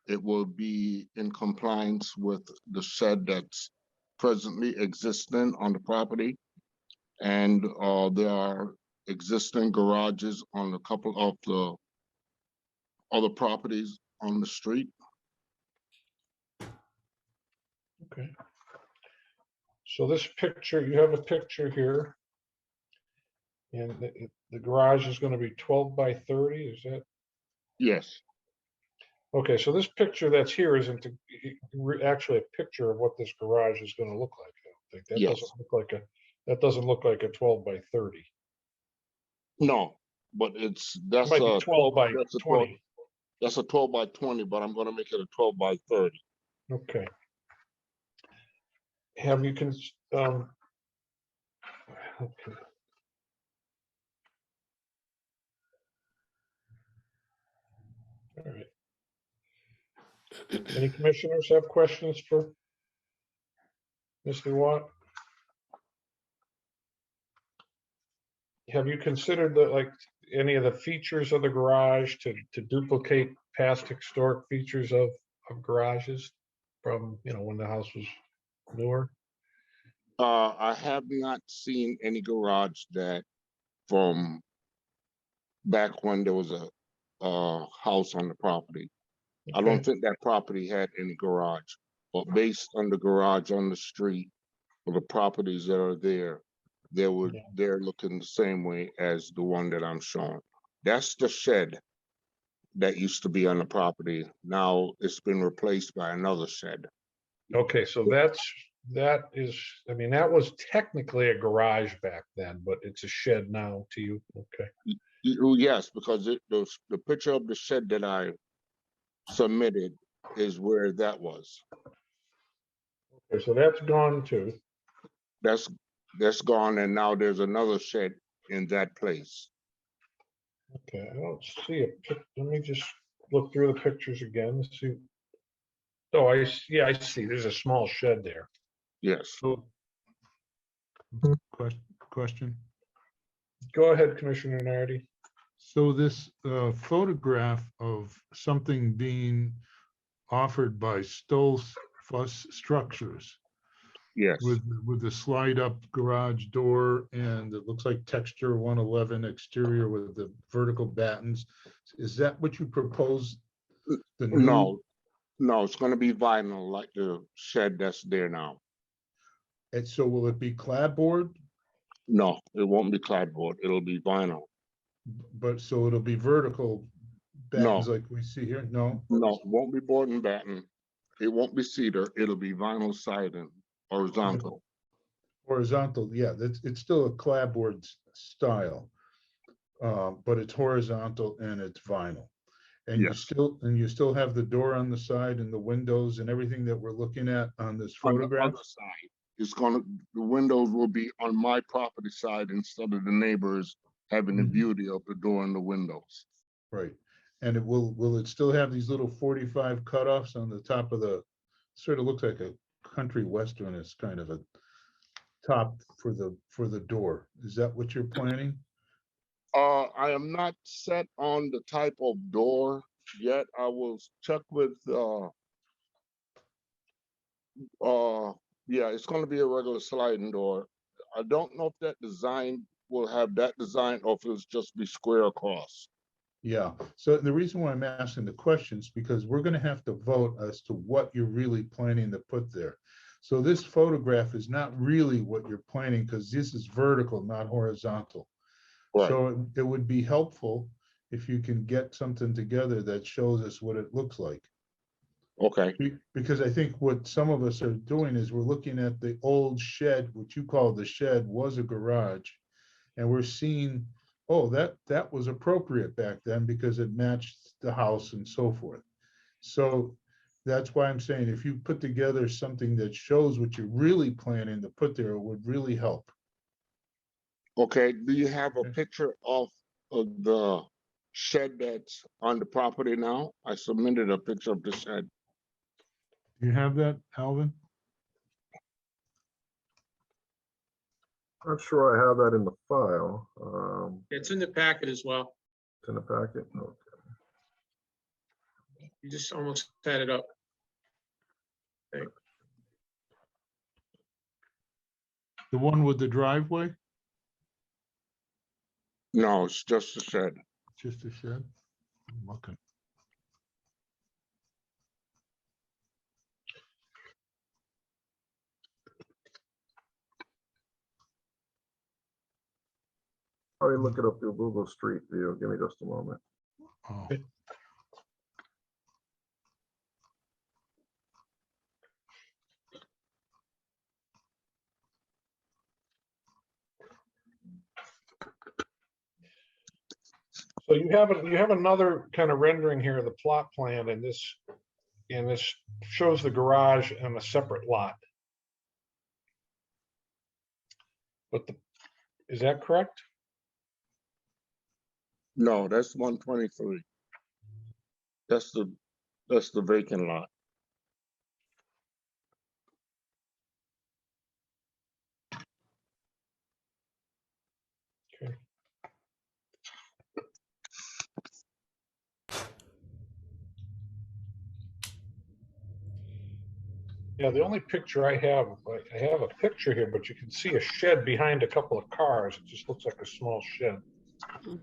it will be in compliance with the shed that's presently existing on the property. And there are existing garages on a couple of the other properties on the street. Okay. So this picture, you have a picture here. And the garage is gonna be 12 by 30, is that? Yes, Okay, so this picture that's here isn't actually a picture of what this garage is gonna look like. I don't think that Yes. doesn't look like that doesn't look like a 12 by 30. no, but It might be 12 by 20. That's a 12 by 20, but I'm gonna make it a 12 by 30. Okay. Have you okay. All right. Any commissioners have questions for Mr. Watt? Have you considered any of the features of the garage to duplicate past historic features of garages from, when the house was newer? I have not seen any garage that from back when there was a house on the property. I don't Okay. think that property had any garage, but based on the garage on the street, or the properties that are there, they're looking the same way as the one that I'm showing. That's the shed that used to be on the property. Now it's been replaced by another shed. Okay, so that was technically a garage back then, but it's a shed now to you. Okay. Yes, because the picture of the shed that I submitted is where that was. Okay, so that's gone too. That's gone, and now there's another shed in that place. Okay, I don't see a pic. Let me just look through the pictures again to see. Oh, I see. There's a small shed there. Yes. So, question. Go ahead, Commissioner Nardi. So this photograph of something being offered by Stolz Fuss Structures. Yes. With the slide up garage door, and it looks like texture 111 exterior with the vertical battens. Is that what you propose? No, it's going to be vinyl like the shed that's there now. And so will it be clapboard? No, it won't be clapboard. It'll be vinyl. But so it'll be vertical battens like we see here? No, it won't be board and batten. It won't be cedar. It'll be vinyl siding, horizontal. Horizontal, yeah, it's still a clapboard style, but it's horizontal and it's vinyl. And Yes. you still have the door on the side and the windows and everything that we're looking at on this On photograph. the other side, the windows will be on my property side instead of the neighbors having the beauty of the door and the windows. Right. And will it still have these little 45 cutoffs on the top of the, sort of looks like a country western, it's kind of a top for the door. Is that what you're planning? I am not set on the type of door yet. I will check with yeah, it's going to be a regular sliding door. I don't know if that design will have that design or if it'll just be square across. Yeah, so the reason why I'm asking the questions, because we're gonna have to vote as to what you're really planning to put there. So this photograph is not really what you're planning, because this is vertical, not horizontal. Right. So it would be helpful if you can get something together that shows us what it looks like. Okay. Because I think what some of us are doing is we're looking at the old shed, what you call the shed was a garage. And we're seeing, oh, that was appropriate back then because it matched the house and so forth. So that's why I'm saying if you put together something that shows what you're really planning to put there, it would really help. Okay, do you have a picture of the shed that's on the property now? I submitted a picture of the shed. Do you have that, Alvin? Not sure I have that in the file. It's in the packet as well. It's in the packet. Okay. You just almost set it up. Okay. The one with the driveway? No, it's just a shed. Just a shed? I'm looking. Probably look it up through Google Street View. Give me just a moment. Oh, So you have another kind of rendering here of the plot plan, and this shows the garage on a separate lot. But is that correct? No, that's 123. That's the vacant lot. Okay. Yeah, the only picture I have a picture here, but you can see a shed behind a couple of cars. It just looks like a small shed. And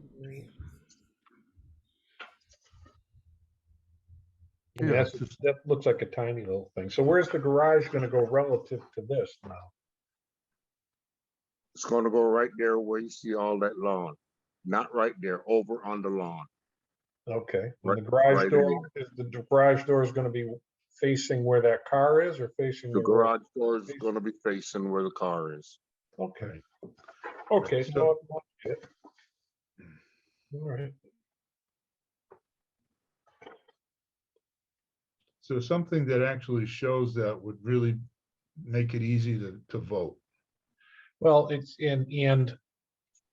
Yeah, that looks like a tiny little thing. So where's the garage going to go relative to this now? It's gonna go right there where you see all that lawn. Not right there, over on the lawn. Okay. Right- And the garage right door, is the garage door is going to be facing where that car is, or facing The the garage door is gonna be facing where the car is. Okay. Okay. So, all right. so something that actually shows that would really make it easy to vote. Well, it's and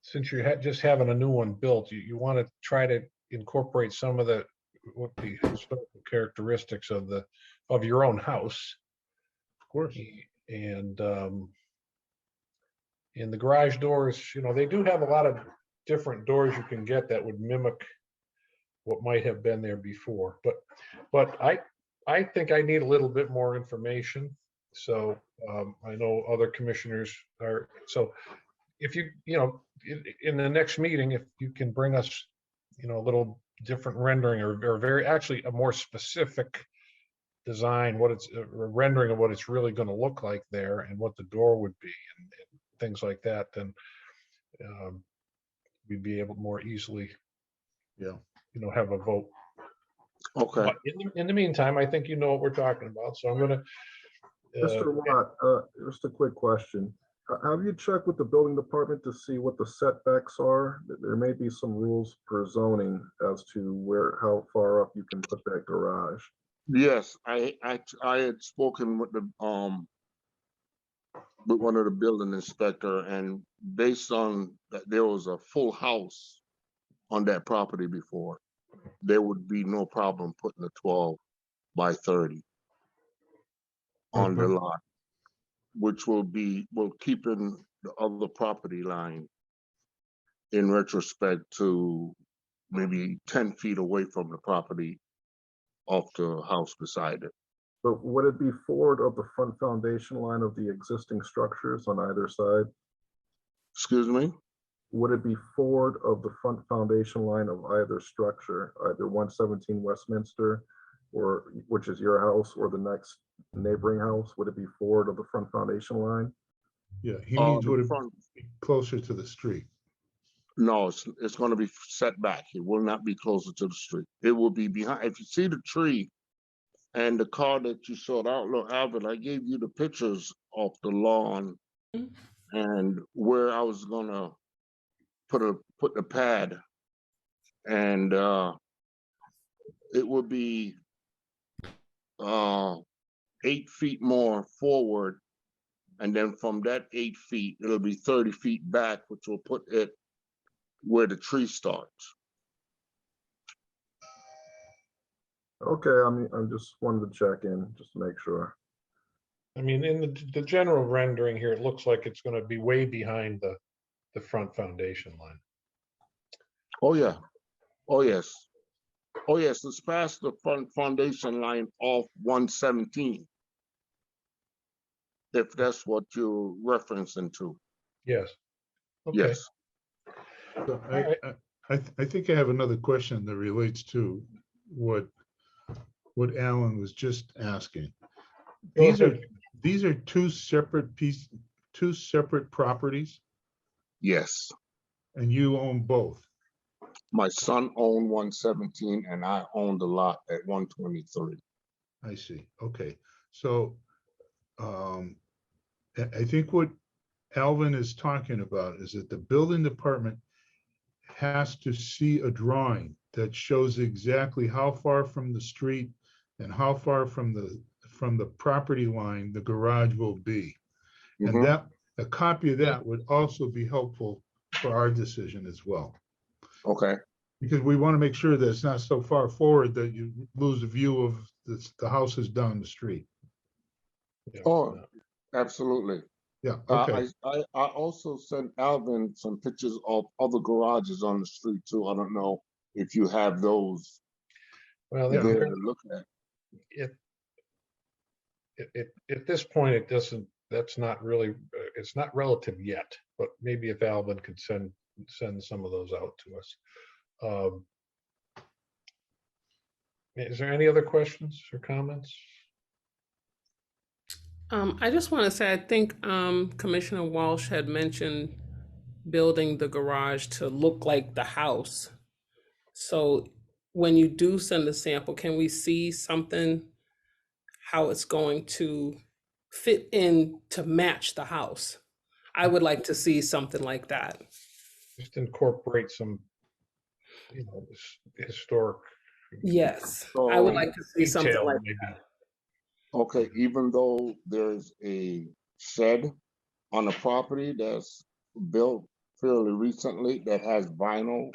since you're just having a new one built, you want to try to incorporate some of the historical characteristics of your own house. Of course. And the garage doors, they do have a lot of different doors you can get that would mimic what might have been there before. But I think I need a little bit more information. So I know other commissioners are. So if in the next meeting, if you can bring us, a little different rendering or very actually a more specific design, what it's a rendering of what it's really going to look like there and what the door would be and things like that, then we'd be able to more easily, have a vote. Okay. But in the meantime, I think you know what we're talking about. So I'm going to. Mr. Watt, just a quick question. Have you checked with the building department to see what the setbacks are? There may be some rules for zoning as to how far up you can put that garage. Yes, I had spoken with one of the building inspector, and based on that there was a full house on that property before, there would be no problem putting a 12 by 30 on the lot, which will keep in the other property line in retrospect to maybe 10 feet away from the property of the house beside it. But would it be forward of the front foundation line of the existing structures on either side? Excuse me? Would it be forward of the front foundation line of either structure, either 117 Westminster, which is your house, or the next neighboring house? Would it be forward of the front foundation line? Yeah, he means the would it front- be closer to the street? No, it's going to be set back. It will not be closer to the street. It will be behind. If you see the tree and the car that you saw out, look, Alvin, I gave you the pictures of the lawn and where I was gonna put the pad, and it would be 8 feet more forward, and then from that 8 feet, it'll be 30 feet back, which will put it where the tree starts. Okay, I just wanted to check in just to make sure. I mean, in the general rendering here, it looks like it's going to be way behind the front foundation line. Oh yeah. Oh yes. Oh yes, it's past the front foundation line off 117. If that's what you're referencing to. Yes. Okay. Yes. So All right. I think I have another question that relates to what Alan was just asking. Go These are, ahead. these are two separate properties, Yes, and you own both. my son owned 117 and I owned the lot at 123. I see. Okay. So I think what Alvin is talking about is that the building department has to see a drawing that shows exactly how far from the street and how far from the property line the garage will be. And Mhm. that, a copy of that would also be helpful for our decision as well. Okay, Because we want to make sure that it's not so far forward that you lose the view of the houses down the street. Yeah. oh, absolutely. Yeah, okay. I also sent Alvin some pictures of other garages on the street too. I don't know if you have those Well, there to look at. at this point, it doesn't, that's not really, it's not relative yet, but maybe if Alvin could send some of those out to us. Is there any other questions or comments? I just want to say, I think Commissioner Walsh had mentioned building the garage to look like the house. So when you do send a sample, can we see something, how it's going to fit in to match the house? I would like to see something like that. Just incorporate some, historic Yes, I would like to see something detail, like maybe. that. Okay, even though there's a shed on the property that's built fairly recently that has vinyl.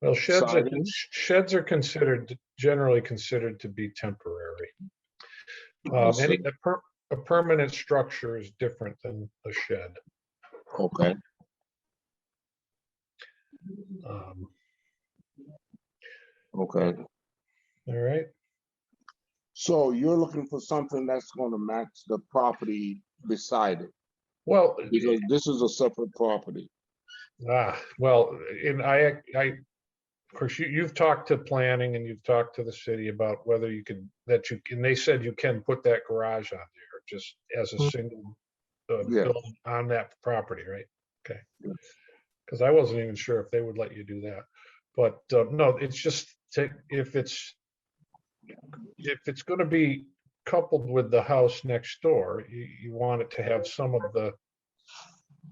Well, siding. sheds are generally considered to be temporary. I see. A permanent structure is different than a shed. Okay, okay. All right. So you're looking for something that's going to match the property beside it, Well, because this is a separate property. well, and of course, you've talked to planning and you've talked to the city about whether you can, and they said you can put that garage on there just as a single Yeah. building on that property, right? Okay. Because I wasn't even sure if they would let you do that, but no, it's just if it's going to be coupled with the house next door, you want it to have some of the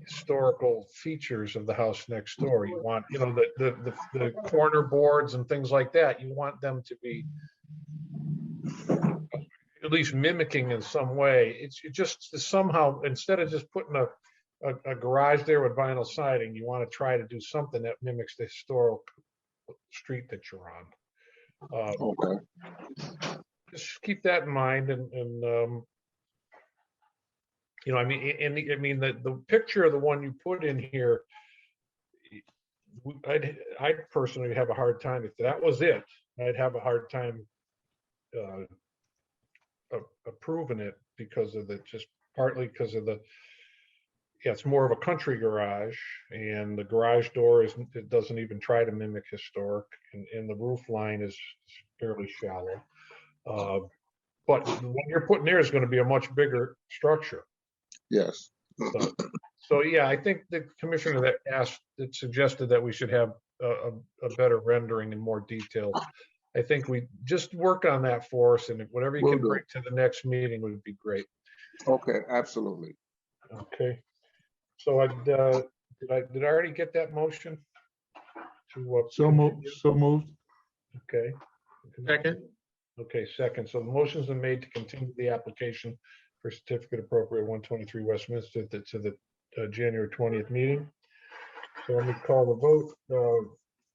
historical features of the house next door. You want, the corner boards and things like that. You want them to be at least mimicking in some way. It's just somehow, instead of just putting a garage there with vinyl siding, you want to try to do something that mimics the historical street that you're on. Okay. Just keep that in mind, and I mean, the picture of the one you put in here, I'd personally have a hard time if that was it. I'd have a hard time approving it because of partly because of it's more of a country garage, and the garage door it doesn't even try to mimic historic, and the roof line is fairly shallow. But the one you're putting there is going to be a much bigger structure. Yes. So yeah, I think the commissioner that suggested that we should have a better rendering and more detail. I think we just work on that for us, and whatever you Will can do. bring to the next meeting would be great. Okay, absolutely. Okay. So did I already get that motion? So moved. Okay. Second. Okay, second. So the motion's been made to continue the application for certificate appropriate 123 Westminster to the January 20th meeting. So let me call the vote.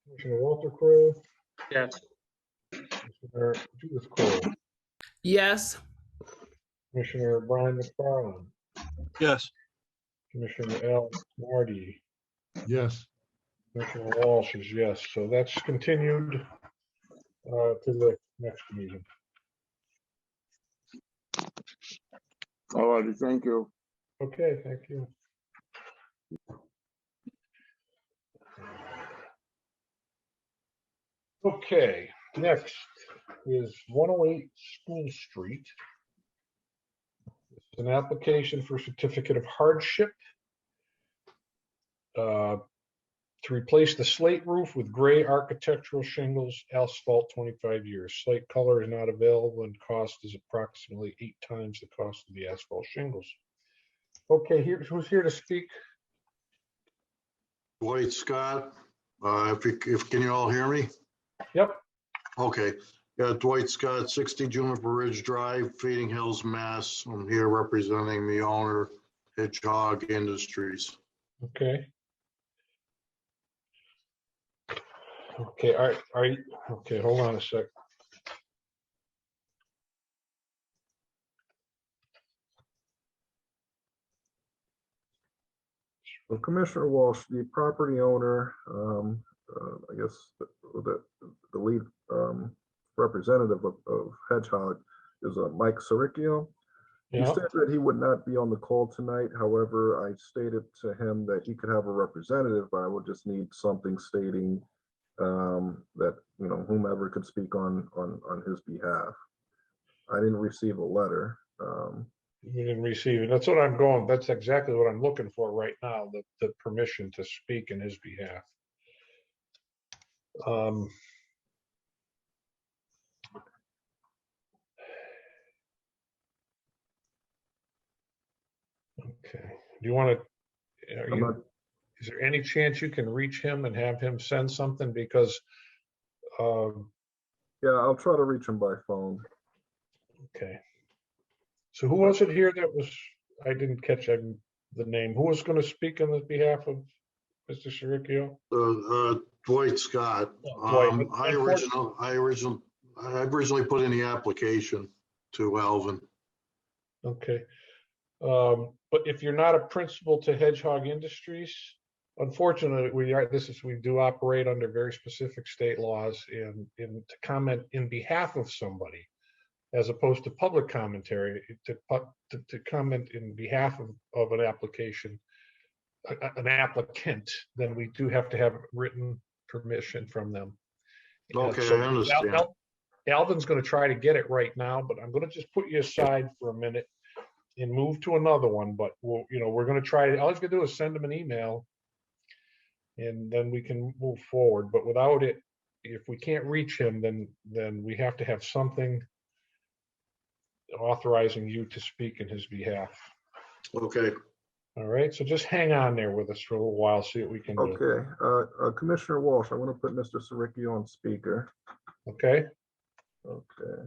Commissioner Walter Crowe. Yes. Commissioner Judith Crowe. Yes. Commissioner Brian McFarland. Yes. Commissioner Al Marty. Yes. Commissioner Walsh is yes. So that's continued to the next meeting. All righty, thank you. Okay, thank you. Okay, next is 108 School Street. This is an application for certificate of hardship to replace the slate roof with gray architectural shingles, asphalt 25 years. Slate color is not available and cost is approximately 8 times the cost of the asphalt shingles. Okay, who's here to speak? Dwight Scott, can you all hear me? Yep. Okay, yeah, Dwight Scott, 60 Juniper Ridge Drive, Feeding Hills, Mass. I'm here representing the owner, Hedgehog Industries. Okay. Okay, are you, okay, hold on a sec. Well, Commissioner Walsh, the property owner, I guess the lead representative of Hedgehog is Mike Saricchio. He Yeah. said that he would not be on the call tonight. However, I stated to him that he could have a representative, but I would just need something stating that, you know, whomever could speak on his behalf. I didn't receive a letter. You didn't receive it. That's what I'm going. That's exactly what I'm looking for right now, the permission to speak in his behalf. Okay. Do you want to, is there any chance you can reach him and have him send something? Because yeah, I'll try to reach him by phone. okay. So who was it here that was, I didn't catch the name. Who was going to speak on the behalf of Mr. Saricchio? Dwight Scott. Dwight. I originally put in the application to Alvin. Okay. But if you're not a principal to Hedgehog Industries, unfortunately, we do operate under very specific state laws, and to comment in behalf of somebody, as opposed to public commentary, to comment in behalf of an application, an applicant, then we do have to have written permission from them. Okay, So I understand. Alvin's going to try to get it right now, but I'm going to just put you aside for a minute and move to another one. But we're going to try to. All he's going to do is send him an email, and then we can move forward. But without it, if we can't reach him, then we have to have something authorizing you to speak in his behalf. Okay. All right. So just hang on there with us for a little while, see what we can do. Okay. Commissioner Walsh, I want to put Mr. Saricchio on speaker. Okay. Okay.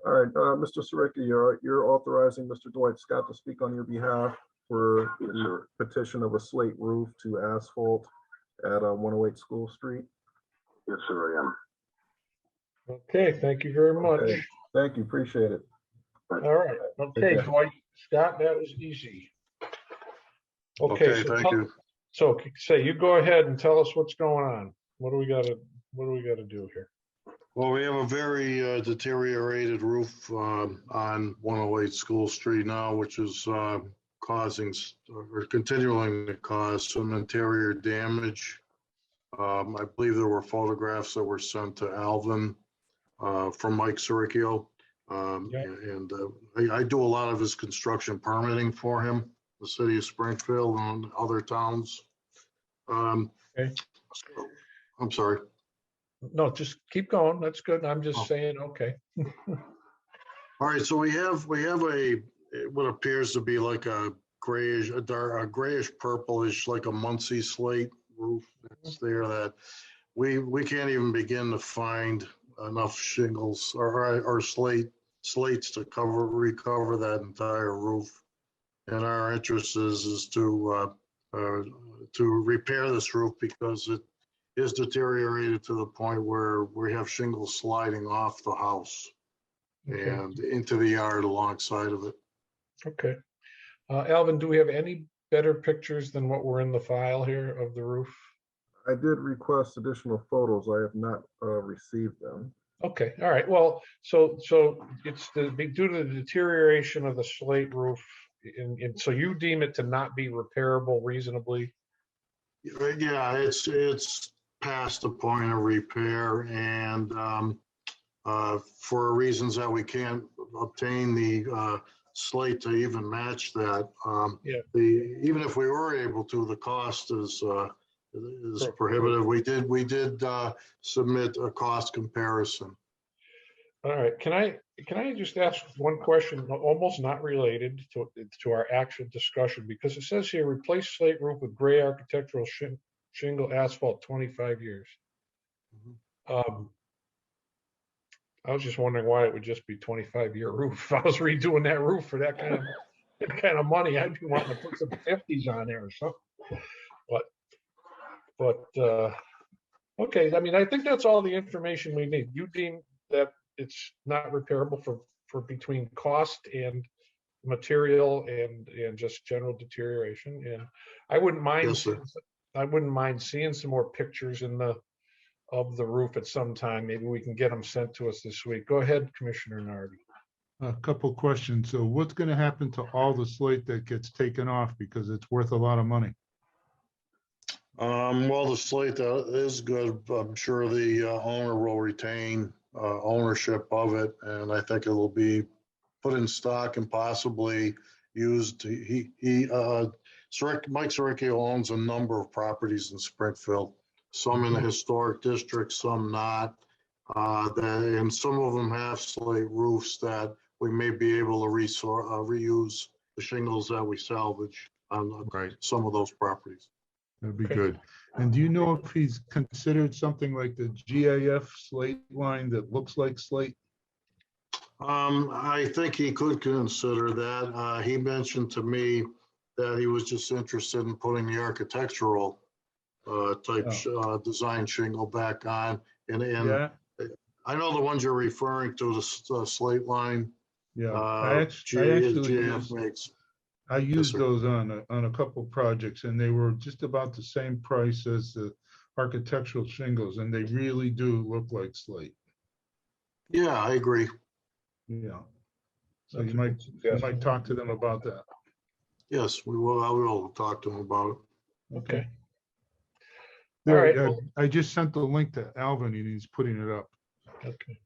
All right, Mr. Saricchio, you're authorizing Mr. Dwight Scott to speak on your behalf for your petition of a slate roof to asphalt at 108 School Street? Yes, sir, I am. Okay, thank you very much. Okay. Thank you, appreciate it. All right. Okay, Dwight Scott, that was easy. Okay, so thank you. So say you go ahead and tell us what's going on. What do we got to do here? Well, we have a very deteriorated roof on 108 School Street now, which is causing or continuing to cause some interior damage. I believe there were photographs that were sent to Alvin from Mike Saricchio. And I do a lot of his construction permitting for him, the city of Springfield and other towns. Okay. So, I'm sorry. No, just keep going. That's good. I'm just saying, okay. All right, so we have what appears to be like a grayish, a grayish purplish, like a Muncie slate roof that's there that we can't even begin to find enough shingles or slates to recover that entire roof. And our interest is to repair this roof because it is deteriorated to the point where we have shingles sliding off the house and into the yard alongside of it. Okay. Alvin, do we have any better pictures than what were in the file here of the roof? I did request additional photos. I have not received them. Okay, all right. Well, so it's due to the deterioration of the slate roof, and so you deem it to not be repairable reasonably? Yeah, it's past the point of repair, and for reasons that we can't obtain the slate to even match that. Yeah. Even if we were able to, the cost is Sure. prohibitive. We did submit a cost comparison. All right, can I just ask one question, almost not related to our actual discussion, because it says here, replace slate roof with gray architectural shingle asphalt 25 years. I was just wondering why it would just be 25-year roof. If I was redoing that roof for that kind of money, I'd be wanting to put some 50s on there or something. But okay, I mean, I think that's all the information we need. You deem that it's not repairable for between cost and material and just general deterioration. And I wouldn't mind, Yes, sir. I wouldn't mind seeing some more pictures of the roof at some time. Maybe we can get them sent to us this week. Go ahead, Commissioner Nardi. A couple questions. So what's going to happen to all the slate that gets taken off because it's worth a lot of money? Well, the slate is good. I'm sure the owner will retain ownership of it, and I think it will be put in stock and possibly used. Mike Siricchio owns a number of properties in Springfield, some in the historic district, some not. And some of them have slate roofs that we may be able to reuse the shingles that we salvage on some of those properties. That'd be good. And do you know if he's considered something like the GAF slate line that looks like slate? I think he could consider that. He mentioned to me that he was just interested in putting the architectural type design shingle back on. And Yeah. I know the ones you're referring to, the slate line. Yeah, I used sir. those on a couple projects, and they were just about the same price as the architectural shingles, and they really do look like slate. Yeah, I agree. Yeah. So you might talk to them about that. Yes, we will. I will talk to him about it. Okay. There, All right. I just sent the link to Alvin, and he's putting it up. Okay.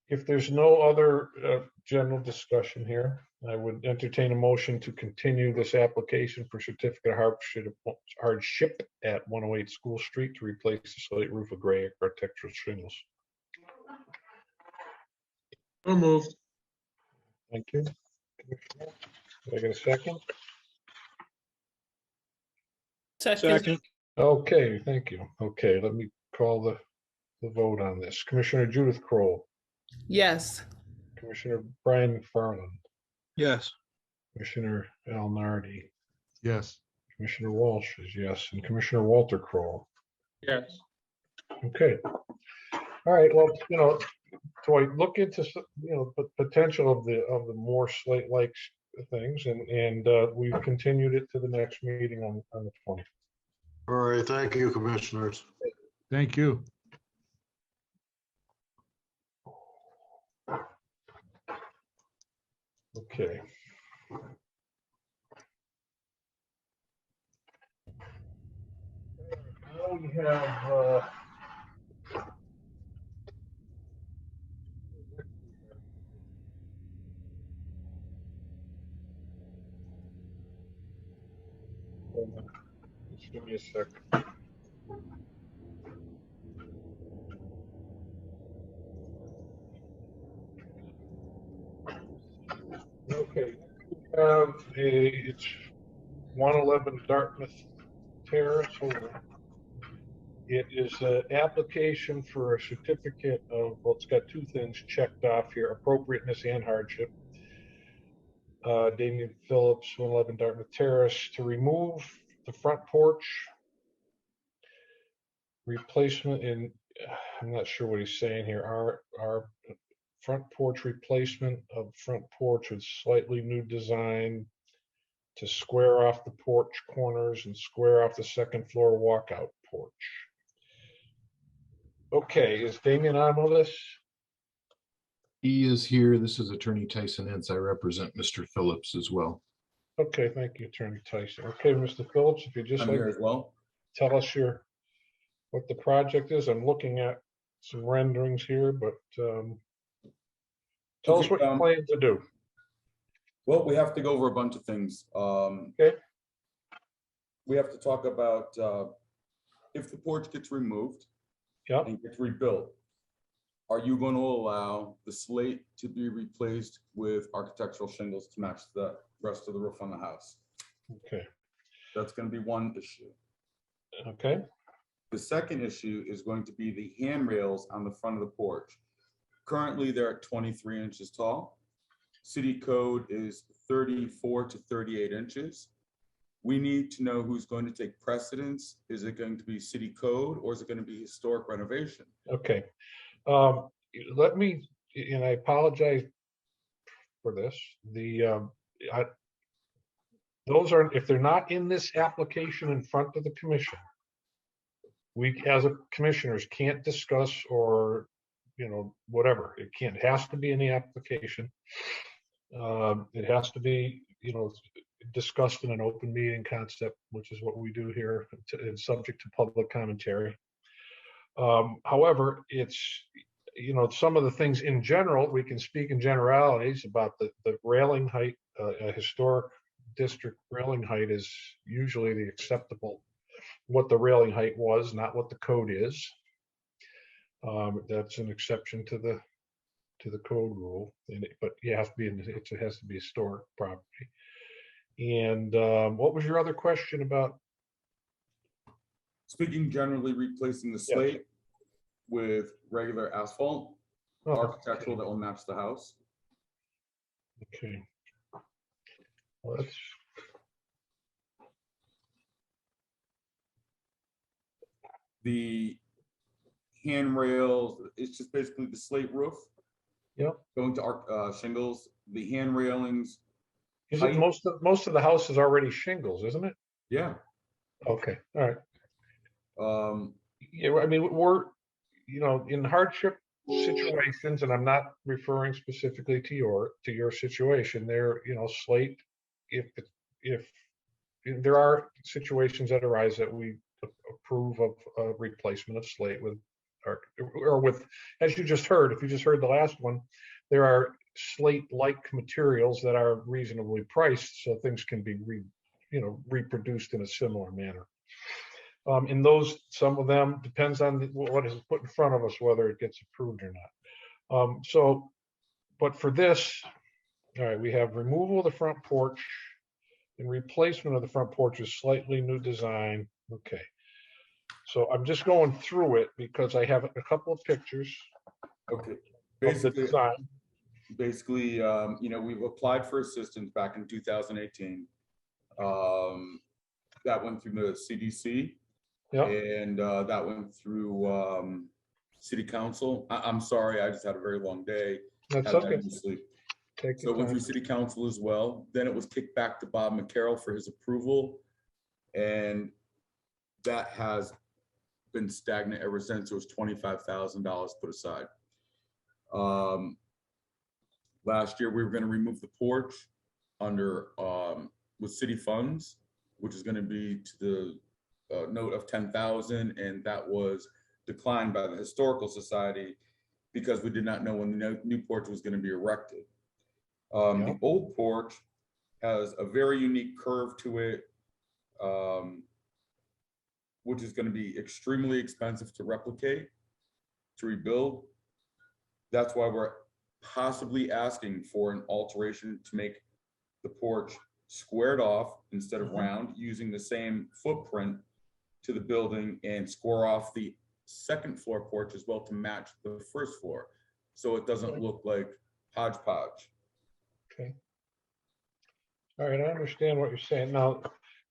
If there's no other general discussion here, I would entertain a motion to continue this application for certificate of hardship at 108 School Street to replace the slate roof with gray architectural shingles. So moved. Thank you. Commissioner. Did I get a second? Second. Okay, thank you. Okay, let me call the vote on this. Commissioner Judith Kroll, Yes. Commissioner Brian McFarland, Yes. Commissioner Al Nardi, Yes. Commissioner Walsh is yes, and Commissioner Walter Kroll. Yes. Okay. All right, well, so I look into, the potential of the more slate-like things, and we've continued it to the next meeting on the 20th. All right, thank you, commissioners. Thank you. Okay. Now we have just give me a sec. Okay, we have it's 111 Dartmouth Terrace. It is an application for a certificate of, well, it's got two things checked off here, appropriateness and hardship. Damian Phillips, 111 Dartmouth Terrace, to remove the front porch, replacement in, I'm not sure what he's saying here, our front porch replacement of front porch with slightly new design to square off the porch corners and square off the second floor walkout porch. Okay, is Damian on with us? He is here. This is Attorney Tyson Hentz. I represent Mr. Phillips as well. Okay, thank you, Attorney Tyson. Okay, Mr. Phillips, if you just I'm like here to as well. tell us what the project is. I'm looking at some renderings here, but tell us Okay, what you plan to do. Well, we have to go over a bunch of things. Okay. We have to talk about if the porch gets removed and gets rebuilt, are you going to allow the slate to be replaced with architectural shingles to match the rest of the roof on the house? Okay. That's going to be one issue. Okay. The second issue is going to be the handrails on the front of the porch. Currently, they're at 23 inches tall. City code is 34 to 38 inches. We need to know who's going to take precedence. Is it going to be city code or is it going to be historic renovation? Okay. Let me, and I apologize for this. Those are, if they're not in this application in front of the commission, we as a commissioners can't discuss or, whatever. It has to be in the application. It has to be, discussed in an open meeting concept, which is what we do here, and subject to public commentary. However, it's, some of the things in general, we can speak in generalities about the railing height. A historic district railing height is usually the acceptable, what the railing height was, not what the code is. That's an exception to the code rule, but it has to be it has to be historic property. And what was your other question about? Speaking generally, replacing the slate with regular asphalt, architectural that will match the house. Okay. Well, that's the handrails. It's just basically the slate roof. Yep. Going to shingles. The hand railings. Is it most of the house is already shingles, isn't it? Yeah. Okay. All right. Yeah. I mean, we're in hardship situations, and I'm not referring specifically to your situation. There, slate. If there are situations that arise that we approve of a replacement of slate with, or with, as you just heard, if you just heard the last one, there are slate-like materials that are reasonably priced, so things can be reproduced in a similar manner. In those, some of them depends on what is put in front of us, whether it gets approved or not. But for this, all right, we have removal of the front porch and replacement of the front porch with slightly new design. Okay. So I'm just going through it because I have a couple of pictures. Okay. Basically, we've applied for assistance back in 2018. That went through the CDC. Yep. And that went through City Council. I'm sorry, I just had a very long day. That's okay. So it went through City Council as well. Then it was kicked back to Bob McCarroll for his approval. And that has been stagnant ever since. It was $25,000 put aside. Last year, we were going to remove the porch under with city funds, which is going to be to the note of $10,000, and that was declined by the Historical Society because we did not know when the new porch was going to be erected. The old porch has a very unique curve to it, which is going to be extremely expensive to replicate, to rebuild. That's why we're possibly asking for an alteration to make the porch squared off instead of round, using the same footprint to the building, and square off the second floor porch as well to match the first floor, so it doesn't look like hodgepodge. Okay. All right, I understand what you're saying. Now,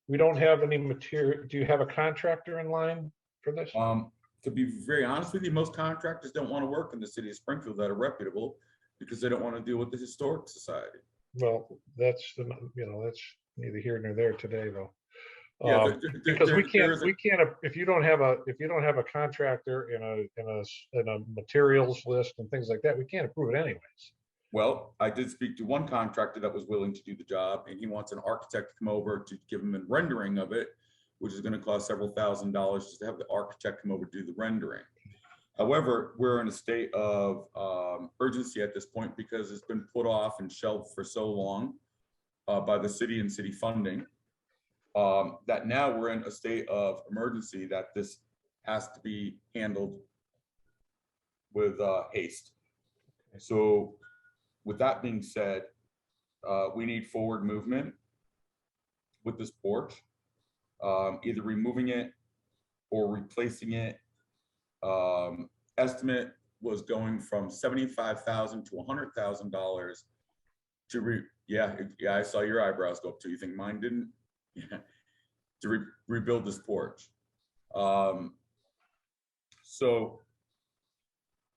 we don't have any material. Do you have a contractor in line for this? To be very honest with you, most contractors don't want to work in the city of Springfield that are reputable because they don't want to deal with the Historic Society. Well, that's that's neither here nor there today, though. Yeah, because we can't. If you don't have a contractor in a materials list and things like that, we can't approve it anyways. Well, I did speak to one contractor that was willing to do the job, and he wants an architect to come over to give him a rendering of it, which is going to cost several $1,000s just to have the architect come over to do the rendering. However, we're in a state of urgency at this point because it's been put off and shelved for so long by the city and city funding that now we're in a state of emergency that this has to be handled with haste. So with that being said, we need forward movement with this porch, either removing it or replacing it. Estimate was going from $75,000 to $100,000 to yeah, I saw your eyebrows go up too. You think mine didn't? Yeah, to rebuild this porch. So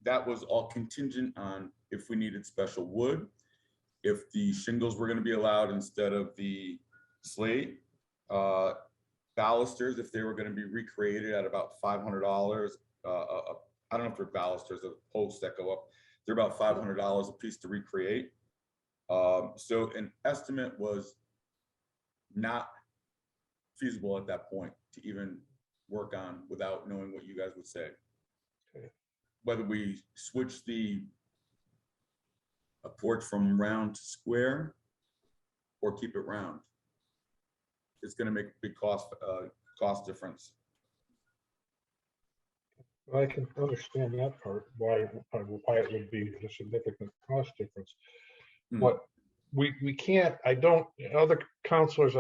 that was all contingent on if we needed special wood, if the shingles were going to be allowed instead of the slate, balusters, if they were going to be recreated at about $500. I don't know if they're balusters or posts that go up. They're about $500 a piece to recreate. So an estimate was not feasible at that point to even work on without knowing what you guys would say. Okay. Whether we switch the porch from round to square or keep it round, it's going to make a big cost difference. I can understand that part, why it would be a significant cost difference. What we can't, other counselors,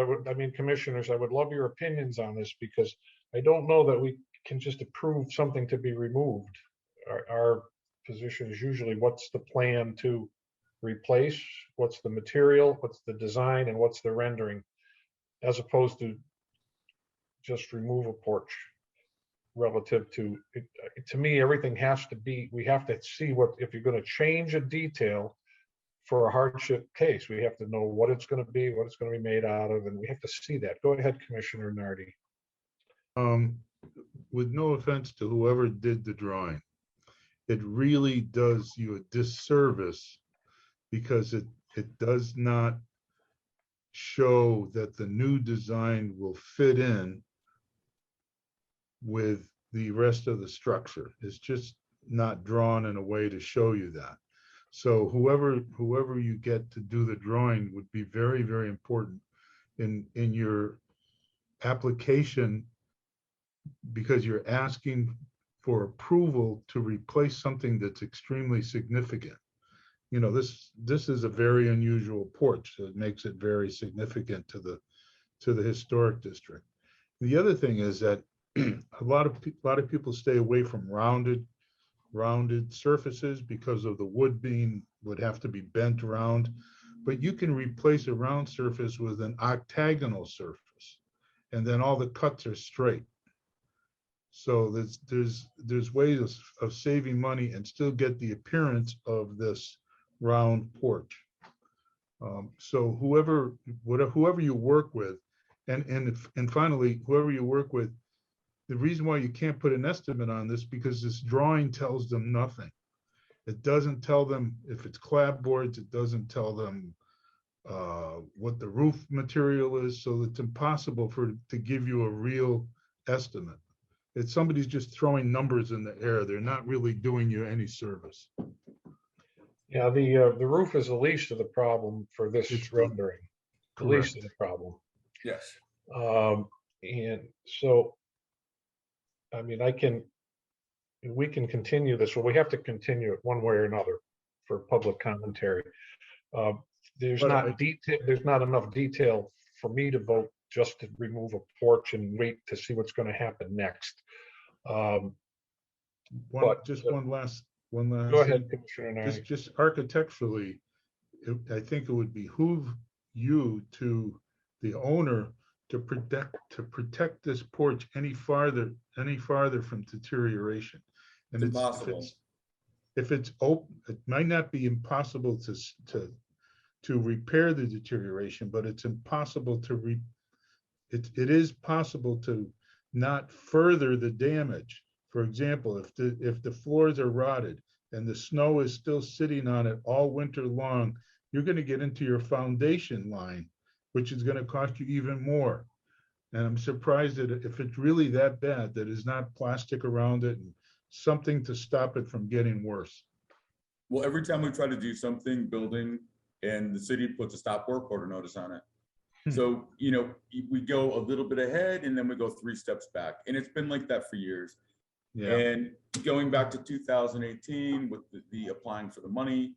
commissioners, I would love your opinions on this because I don't know that we can just approve something to be removed. Our position is usually what's the plan to replace, what's the material, what's the design, and what's the rendering, as opposed to just remove a porch. Relative to it, to me, everything has to be, we have to see what, if you're going to change a detail for a hardship case, we have to know what it's going to be, what it's going to be made out of, and we have to see that. Go ahead, Commissioner Nardi. With no offense to whoever did the drawing, it really does you a disservice because it does not show that the new design will fit in with the rest of the structure. It's just not drawn in a way to show you that. So whoever you get to do the drawing would be very, very important in your application, because you're asking for approval to replace something that's extremely significant. You know, this is a very unusual porch, so it makes it very significant to the historic district. The other thing is that a lot of people stay away from rounded surfaces because of the wood being would have to be bent around, but you can replace a round surface with an octagonal surface, and then all the cuts are straight. So there's ways of saving money and still get the appearance of this round porch. So whoever you work with, and finally, whoever you work with, the reason why you can't put an estimate on this because this drawing tells them nothing. It doesn't tell them if it's clapboards. It doesn't tell them what the roof material is. So it's impossible to give you a real estimate. It's somebody's just throwing numbers in the air. They're not really doing you any service. Yeah, the roof is the least of the problem for this rendering. The least of the problem. Yes. And so, I mean, we can continue this. Well, we have to continue it one way or another for public commentary. There's not enough detail for me to vote just to remove a porch and wait to see what's going to happen next. One last. Go ahead, Commissioner Nardi. Just architecturally, I think it would behoove you to the owner to protect this porch any farther from deterioration. And it's impossible. If it's open, it might not be impossible to repair the deterioration, but it's impossible it is possible to not further the damage. For example, if the floors are rotted, and the snow is still sitting on it all winter long, you're gonna get into your foundation line, which is gonna cost you even more. And I'm surprised that if it's really that bad, that it's not plastic around it and something to stop it from getting worse. Well, every time we try to do something building and the city puts a stop work order notice on it. So, you know, we go a little bit ahead and then we go 3 steps back. And it's been like that for years. Yeah, And going back to 2018 with the applying for the money,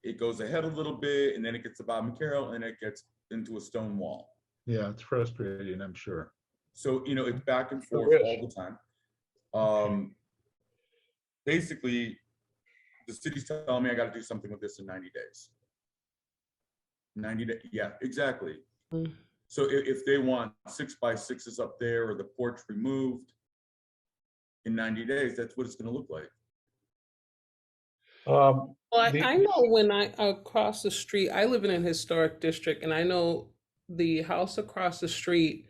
it goes ahead a little bit and then it gets to Bob McCarroll and it gets into a stone wall. yeah, it's frustrating, I'm sure. So, you know, it's back and Sure forth is. all the time. Basically, the city's telling me I got to do something with this in 90 days. 90 days, yeah, exactly. So if they want 6x6s up there or the porch removed in 90 days, that's what it's going to look like. Well, I know when I across the street, I live in an historic district, and I know the house across the street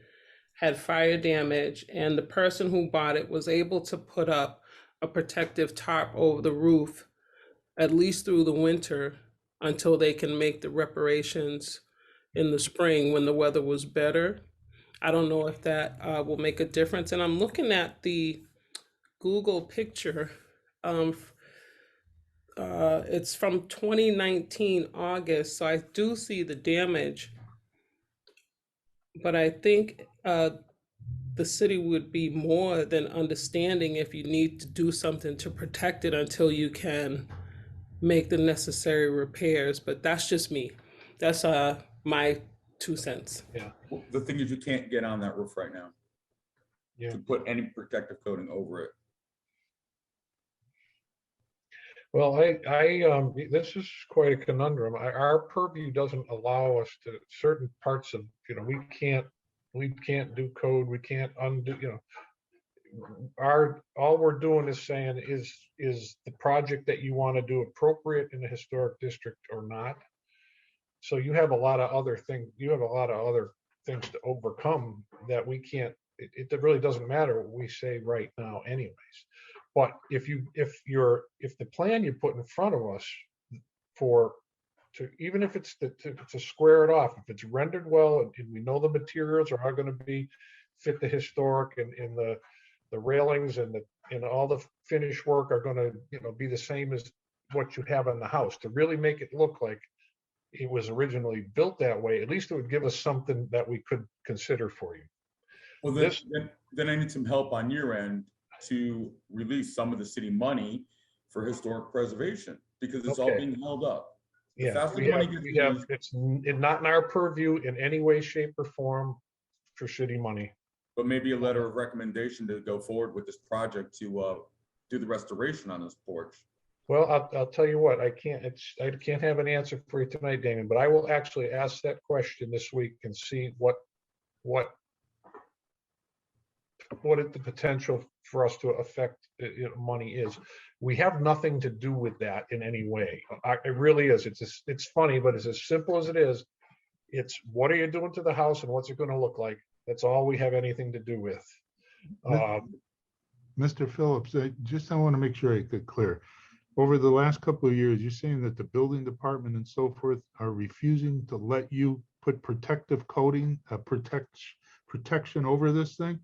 had fire damage, and the person who bought it was able to put up a protective tarp over the roof, at least through the winter, until they can make the reparations in the spring when the weather was better. I don't know if that will make a difference. And I'm looking at the Google picture. It's from 2019 August, so I do see the damage. But I think the city would be more than understanding if you need to do something to protect it until you can make the necessary repairs. But that's just me. That's my 2 cents. Yeah. Well, the thing is, you can't get on that roof right now. Yeah. To put any protective coating over it. Well, this is quite a conundrum. Our purview doesn't allow us to certain parts of, you know, we can't do code, we can't undo, you know, all we're doing is saying, is the project that you want to do appropriate in the historic district or not? So you have a lot of other things, to overcome that we can't, it really doesn't matter what we say right now anyways. But if the plan you put in front of us even if it's to square it off, if it's rendered well and we know the materials are going to fit the historic and the railings and all the finish work are going to, you know, be the same as what you have in the house, to really make it look like it was originally built that way, at least it would give us something that we could consider for you. Well, then I need some help on your end to release some of the city money for historic preservation, because it's all being held up. Yeah, it's not in our purview in any way, shape, or form for city money. But maybe a letter of recommendation to go forward with this project to do the restoration on this porch. Well, I'll tell you what, I can't have an answer for you tonight, Damon, but I will actually ask that question this week and see what the potential for us to affect money is. We have nothing to do with that in any way. It really is. It's funny, but it's as simple as it is. It's what are you doing to the house and what's it going to look like? That's all we have anything to do with. Mr. Phillips, I want to make sure I get clear. Over the last couple of years, you're saying that the building department and so forth are refusing to let you put protective coating, protection over this thing?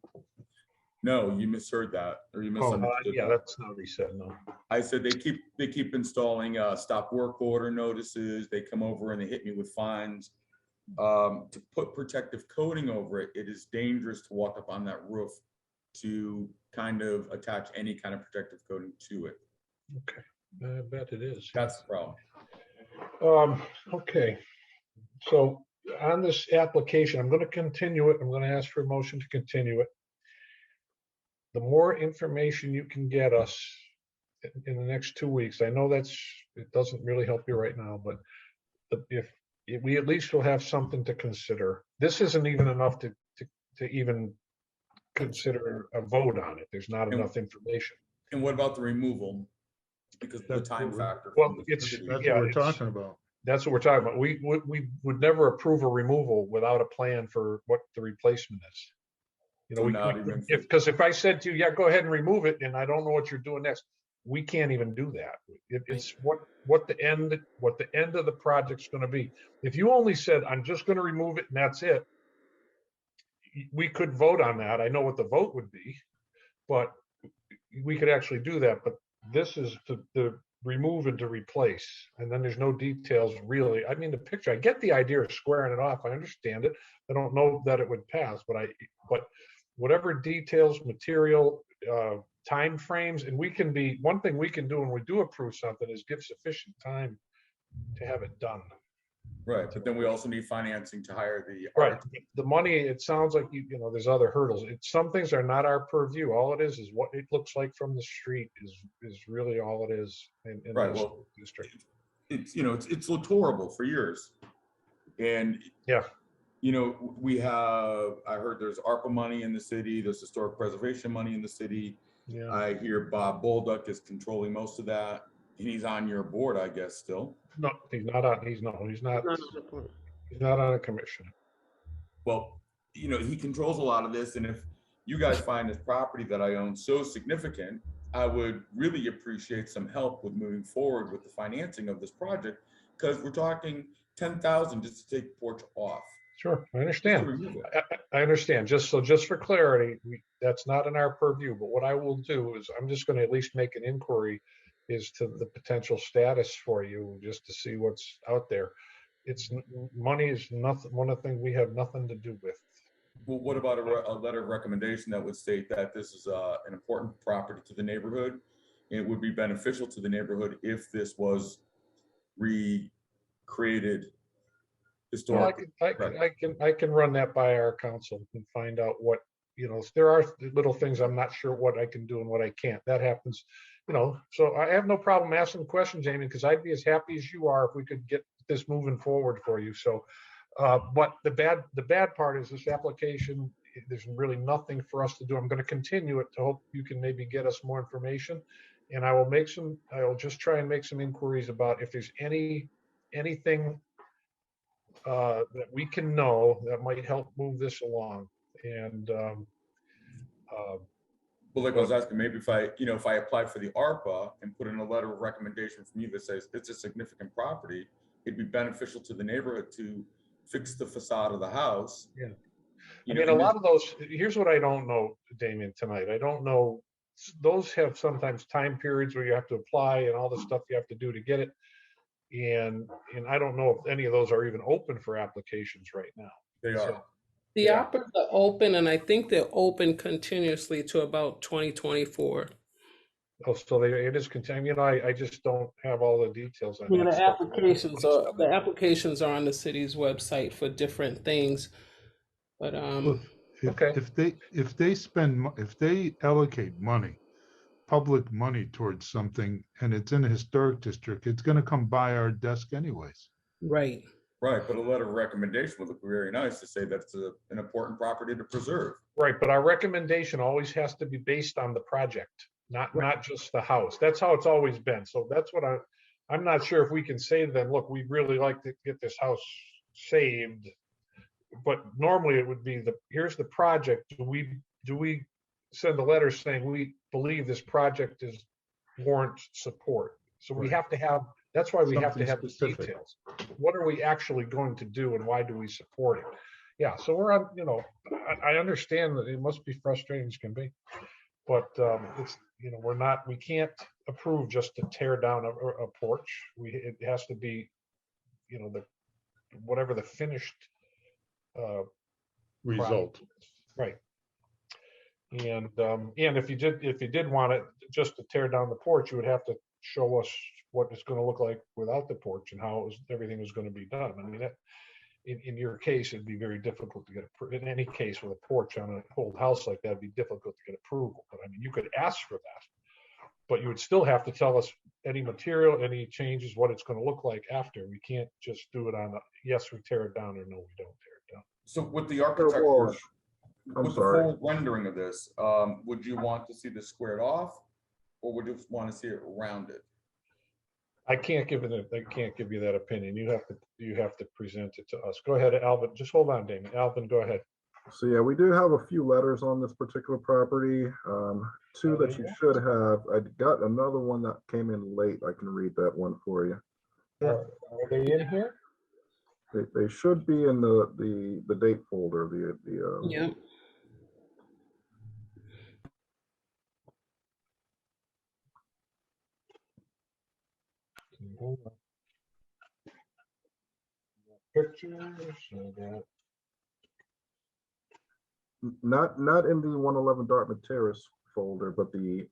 No, you misheard that, or you misunderstood. Yeah, that's not what he said. No, I said they keep installing stop work order notices. They come over and they hit me with fines. To put protective coating over it, it is dangerous to walk up on that roof to kind of attach any kind of protective coating to it. Okay, I bet it is. That's the problem. Okay, so on this application, I'm going to continue it. I'm going to ask for a motion to continue it. The more information you can get us in the next 2 weeks, I know it doesn't really help you right now, but if we at least will have something to consider. This isn't even enough to even consider a vote on it. There's not enough information. And what about the removal? Because the time factor. Well, that's what we're talking about. That's what we're talking about. We would never approve a removal without a plan for what the replacement is. You know, because if I said to you, yeah, go ahead and remove it, and I don't know what you're doing next, we can't even do that. It's what the end of the project's going to be. If you only said, I'm just going to remove it and that's it, we could vote on that. I know what the vote would be, but we could actually do that. But this is to remove and to replace, and then there's no details really. I mean, the picture, I get the idea of squaring it off. I understand it. I don't know that it would pass, but whatever details, material, time frames, and one thing we can do when we do approve something is give sufficient time to have it done. Right, but then we also need financing to hire the Right, architect. the money, it sounds like, there's other hurdles. Some things are not our purview. All it is what it looks like from the street is really all it is in Right, this well, district. It's littorable for years. And yeah, I heard there's ARPA money in the city, there's historic preservation money in the city. Yeah. I hear Bob Bolduc is controlling most of that. And he's on your board, I guess, still. No, he's not on, he's not on a commission. Well, he controls a lot of this. And if you guys find this property that I own so significant, I would really appreciate some help with moving forward with the financing of this project, because we're talking 10,000 just to take the porch off. Sure, I understand. I understand. Just for clarity, that's not in our purview. But what I will do is I'm just going to at least make an inquiry as to the potential status for you, just to see what's out there. Money is nothing. One of the things we have nothing to do with. Well, what about a letter of recommendation that would state that this is an important property to the neighborhood? It would be beneficial to the neighborhood if this was recreated historically. I can run that by our council and find out what, there are little things I'm not sure what I can do and what I can't. That happens, so I have no problem asking questions, Amy, because I'd be as happy as you are if we could get this moving forward for you. So, but the bad part is this application, there's really nothing for us to do. I'm going to continue it to hope you can maybe get us more information. And I will just try and make some inquiries about if there's anything that we can know that might help move this along. And well, like I was asking, maybe if I applied for the ARPA and put in a letter of recommendation from you that says it's a significant property, it'd be beneficial to the neighborhood to fix the facade of the house. Yeah. I mean, a lot of those, here's what I don't know, Damien, tonight. I don't know, those have sometimes time periods where you have to apply and all the stuff you have to do to get it. And I don't know if any of those are even open for applications right now. They are. The ARPAs are open, and I think they're open continuously to about 2024. Oh, so it is continuing. I just don't have all the details on Yeah, that stuff. the applications are on the city's website for different things. But If they allocate money, public money towards something, and it's in a historic district, it's going to come by our desk anyways. Right. Right, but a letter of recommendation would look very nice to say that it's an important property to preserve. Right, but our recommendation always has to be based on the project, not just the house. That's how it's always been. So that's what I'm not sure if we can say to them, look, we'd really like to get this house saved. But normally it would be here's the project. Do we send a letter saying we believe this project warrants support? So we have to have, that's why we have to have the details. What are we actually going to do and why do we support it? Yeah, so we're on, I understand that it must be frustrating as can be, but it's, we can't approve just to tear down a porch. It has to be, whatever the finished result. Right. And if you did want it just to tear down the porch, you would have to show us what it's going to look like without the porch and how everything was going to be done. I mean, in your case, it'd be very difficult to get in any case with a porch on an old house like that, it'd be difficult to get approval. But I mean, you could ask for that, but you would still have to tell us any material, any changes, what it's going to look like after. We can't just do it on yes, we tear it down, or no, we don't tear it down. So with the architecture, with the full rendering of this, would you want to see this squared off, or would you want to see it rounded? I can't give you that opinion. You have to present it to us. Go ahead, Alvin. Just hold on, Damon. Alvin, go ahead. So yeah, we do have a few letters on this particular property. two that you should have. I got another one that came in late. I can read that one for you. Are they in here? They should be in the date folder, Yep. Hold on. Pictures, I got not in the 111 Dartmouth Terrace folder, but the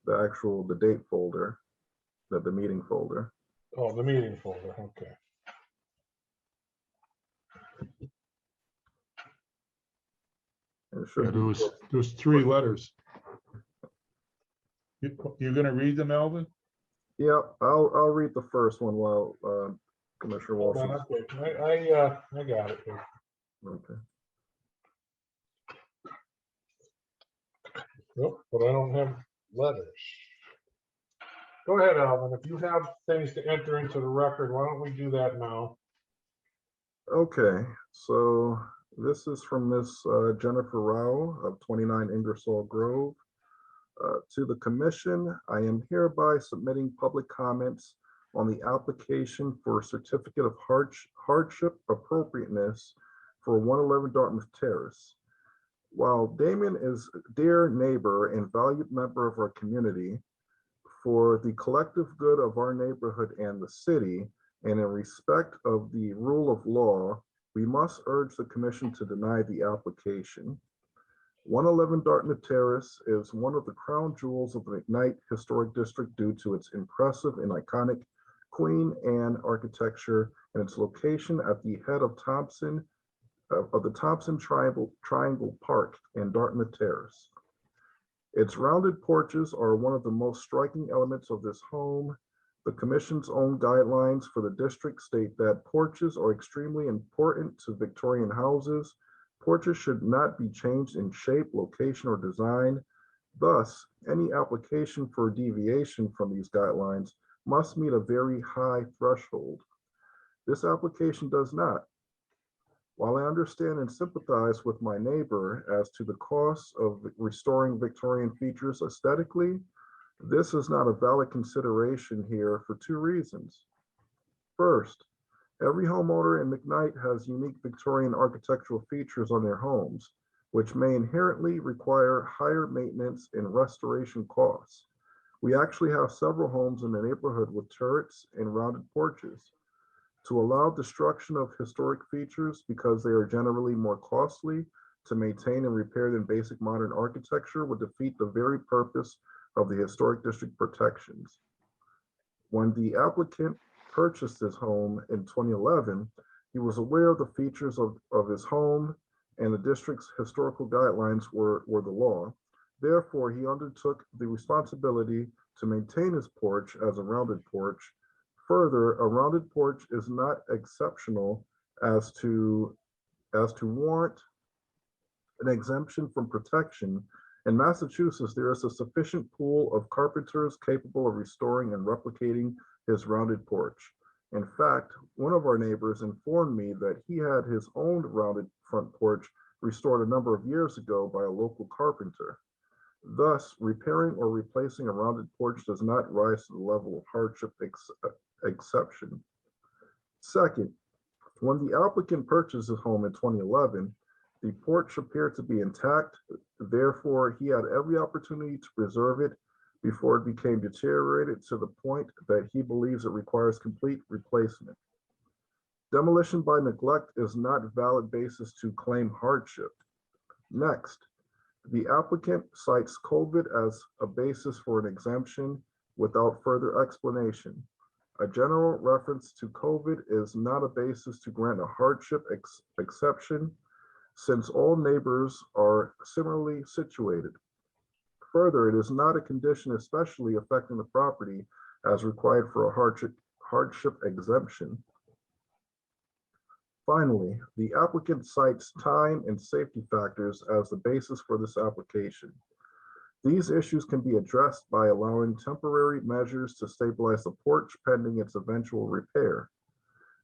date folder, the meeting folder. oh, the meeting folder, okay. It Yeah, should be. there was 3 letters. You're gonna read them, Alvin? Yeah, I'll read the first one while Commissioner Hold Walsh. on, I got it here. Okay. Nope, but I don't have letters. Go ahead, Alvin. If you have things to enter into the record, why don't we do that now? Okay, so this is from Miss Jennifer Rao of 29 Ingersoll Grove. To the commission, I am hereby submitting public comments on the application for certificate of hardship appropriateness for 111 Dartmouth Terrace. While Damon is a dear neighbor and valued member of our community, for the collective good of our neighborhood and the city, and in respect of the rule of law, we must urge the commission to deny the application. 111 Dartmouth Terrace is one of the crown jewels of the McKnight Historic District due to its impressive and iconic Queen Anne architecture and its location at the head of the Thompson Triangle Park and Dartmouth Terrace. Its rounded porches are one of the most striking elements of this home. The commission's own guidelines for the district state that porches are extremely important to Victorian houses. Porches should not be changed in shape, location, or design. Thus, any application for deviation from these guidelines must meet a very high threshold. This application does not. While I understand and sympathize with my neighbor as to the costs of restoring Victorian features aesthetically, this is not a valid consideration here for 2 reasons. First, every homeowner in McKnight has unique Victorian architectural features on their homes, which may inherently require higher maintenance and restoration costs. We actually have several homes in the neighborhood with turrets and rounded porches. To allow destruction of historic features because they are generally more costly to maintain and repair than basic modern architecture would defeat the very purpose of the historic district protections. When the applicant purchased his home in 2011, he was aware of the features of his home and the district's historical guidelines were the law. Therefore, he undertook the responsibility to maintain his porch as a rounded porch. Further, a rounded porch is not exceptional as to warrant an exemption from protection. In Massachusetts, there is a sufficient pool of carpenters capable of restoring and replicating his rounded porch. In fact, one of our neighbors informed me that he had his own rounded front porch restored a number of years ago by a local carpenter. Thus, repairing or replacing a rounded porch does not rise to the level of hardship exception. Second, when the applicant purchased his home in 2011, the porch appeared to be intact. Therefore, he had every opportunity to preserve it before it became deteriorated to the point that he believes it requires complete replacement. Demolition by neglect is not a valid basis to claim hardship. Next, the applicant cites COVID as a basis for an exemption without further explanation. A general reference to COVID is not a basis to grant a hardship exception, since all neighbors are similarly situated. Further, it is not a condition especially affecting the property as required for a hardship exemption. Finally, the applicant cites time and safety factors as the basis for this application. These issues can be addressed by allowing temporary measures to stabilize the porch pending its eventual repair.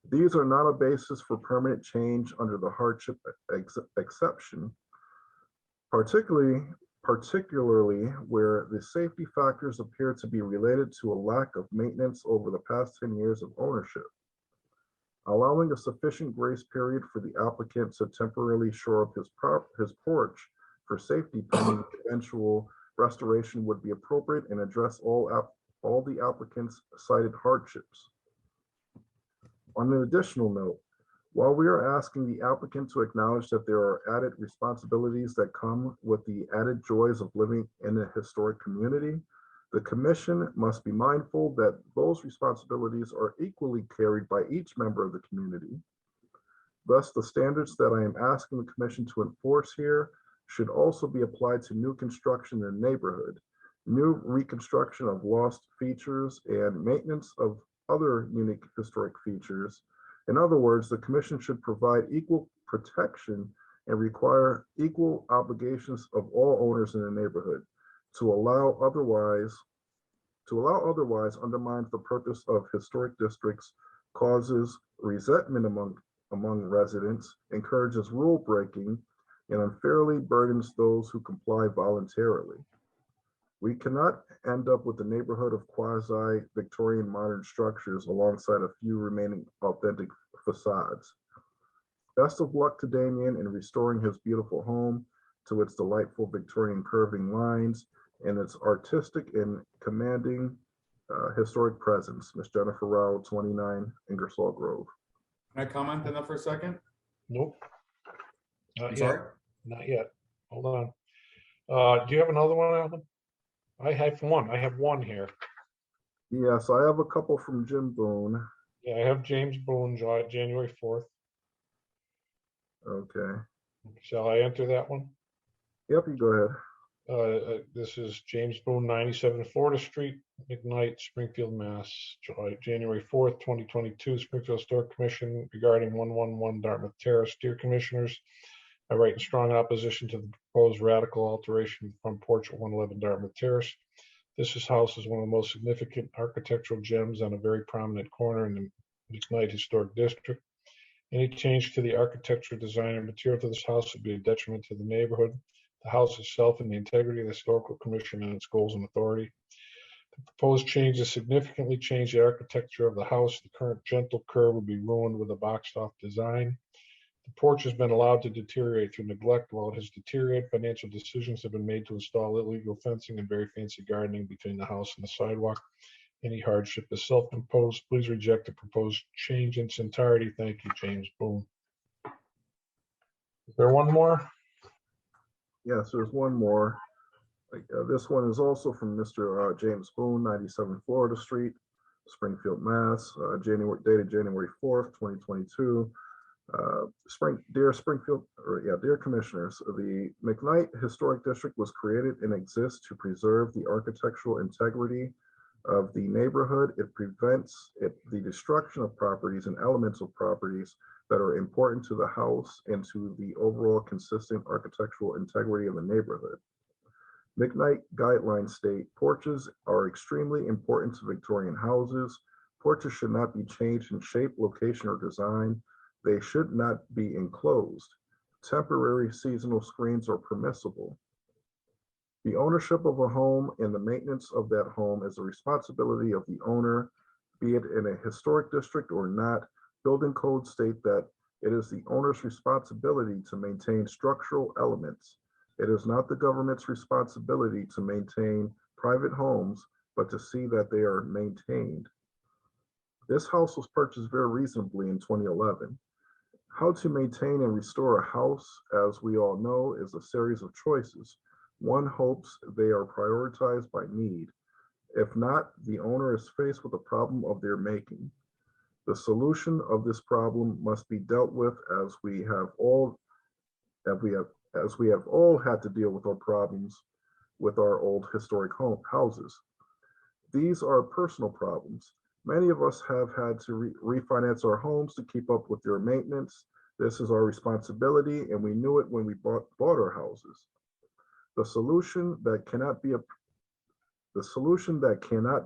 These are not a basis for permanent change under the hardship exception. Particularly, particularly where the safety factors appear to be related to a lack of maintenance over the past 10 years of ownership. Allowing a sufficient grace period for the applicant to temporarily shore up his porch for safety pending eventual restoration would be appropriate and address all the applicant's cited hardships. On an additional note, while we are asking the applicant to acknowledge that there are added responsibilities that come with the added joys of living in a historic community, the commission must be mindful that those responsibilities are equally carried by each member of the community. Thus, the standards that I am asking the commission to enforce here should also be applied to new construction in the neighborhood, new reconstruction of lost features, and maintenance of other unique historic features. In other words, the commission should provide equal protection and require equal obligations of all owners in the neighborhood. To allow otherwise undermines the purpose of historic districts, causes resentment among residents, encourages rule breaking, and unfairly burdens those who comply voluntarily. We cannot end up with a neighborhood of quasi-Victorian modern structures alongside a few remaining authentic facades. Best of luck to Damien in restoring his beautiful home to its delightful Victorian curving lines and its artistic and commanding historic presence. Miss Jennifer Rao, 29 Ingersoll Grove. Can I comment on that for a second? Nope. I'm Not yet. sorry? Not yet. Hold on. Do you have another one, Alvin? I have one here. Yes, I have a couple from Jim Boone. Yeah, I have James Boone, January 4th. Okay. Shall I enter that one? Yep, you go ahead. This is James Boone, 97 Florida Street, McKnight, Springfield, Mass. January 4th, 2022, Springfield Historic Commission regarding 111 Dartmouth Terrace. Dear Commissioners, I write in strong opposition to the proposed radical alteration of the front porch at 111 Dartmouth Terrace. This house is one of the most significant architectural gems on a very prominent corner in the McKnight Historic District. Any change to the architecture, design, and material to this house would be a detriment to the neighborhood, the house itself, and the integrity of the Historical Commission and its goals and authority. The proposed changes significantly change the architecture of the house. The current gentle curve would be ruined with a boxed-off design. The porch has been allowed to deteriorate through neglect. While it has deteriorated, financial decisions have been made to install illegal fencing and very fancy gardening between the house and the sidewalk. Any hardship is self-imposed. Please reject the proposed change in its entirety. Thank you, James Boone. Is there one more? Yes, there's one more. This one is also from Mr. James Boone, 97 Florida Street, Springfield, Mass. Dated January 4th, 2022. Dear Commissioners, the McKnight Historic District was created and exists to preserve the architectural integrity of the neighborhood. It prevents the destruction of properties and elements of properties that are important to the house and to the overall consistent architectural integrity of the neighborhood. McKnight guidelines state porches are extremely important to Victorian houses. Porches should not be changed in shape, location, or design. They should not be enclosed. Temporary seasonal screens are permissible. The ownership of a home and the maintenance of that home is the responsibility of the owner, be it in a historic district or not. Building codes state that it is the owner's responsibility to maintain structural elements. It is not the government's responsibility to maintain private homes, but to see that they are maintained. This house was purchased very reasonably in 2011. How to maintain and restore a house, as we all know, is a series of choices. One hopes they are prioritized by need. If not, the owner is faced with a problem of their making. The solution of this problem must be dealt with, as we have all had to deal with our problems with our old historic houses. These are personal problems. Many of us have had to refinance our homes to keep up with their maintenance. This is our responsibility, and we knew it when we bought our houses. The solution that cannot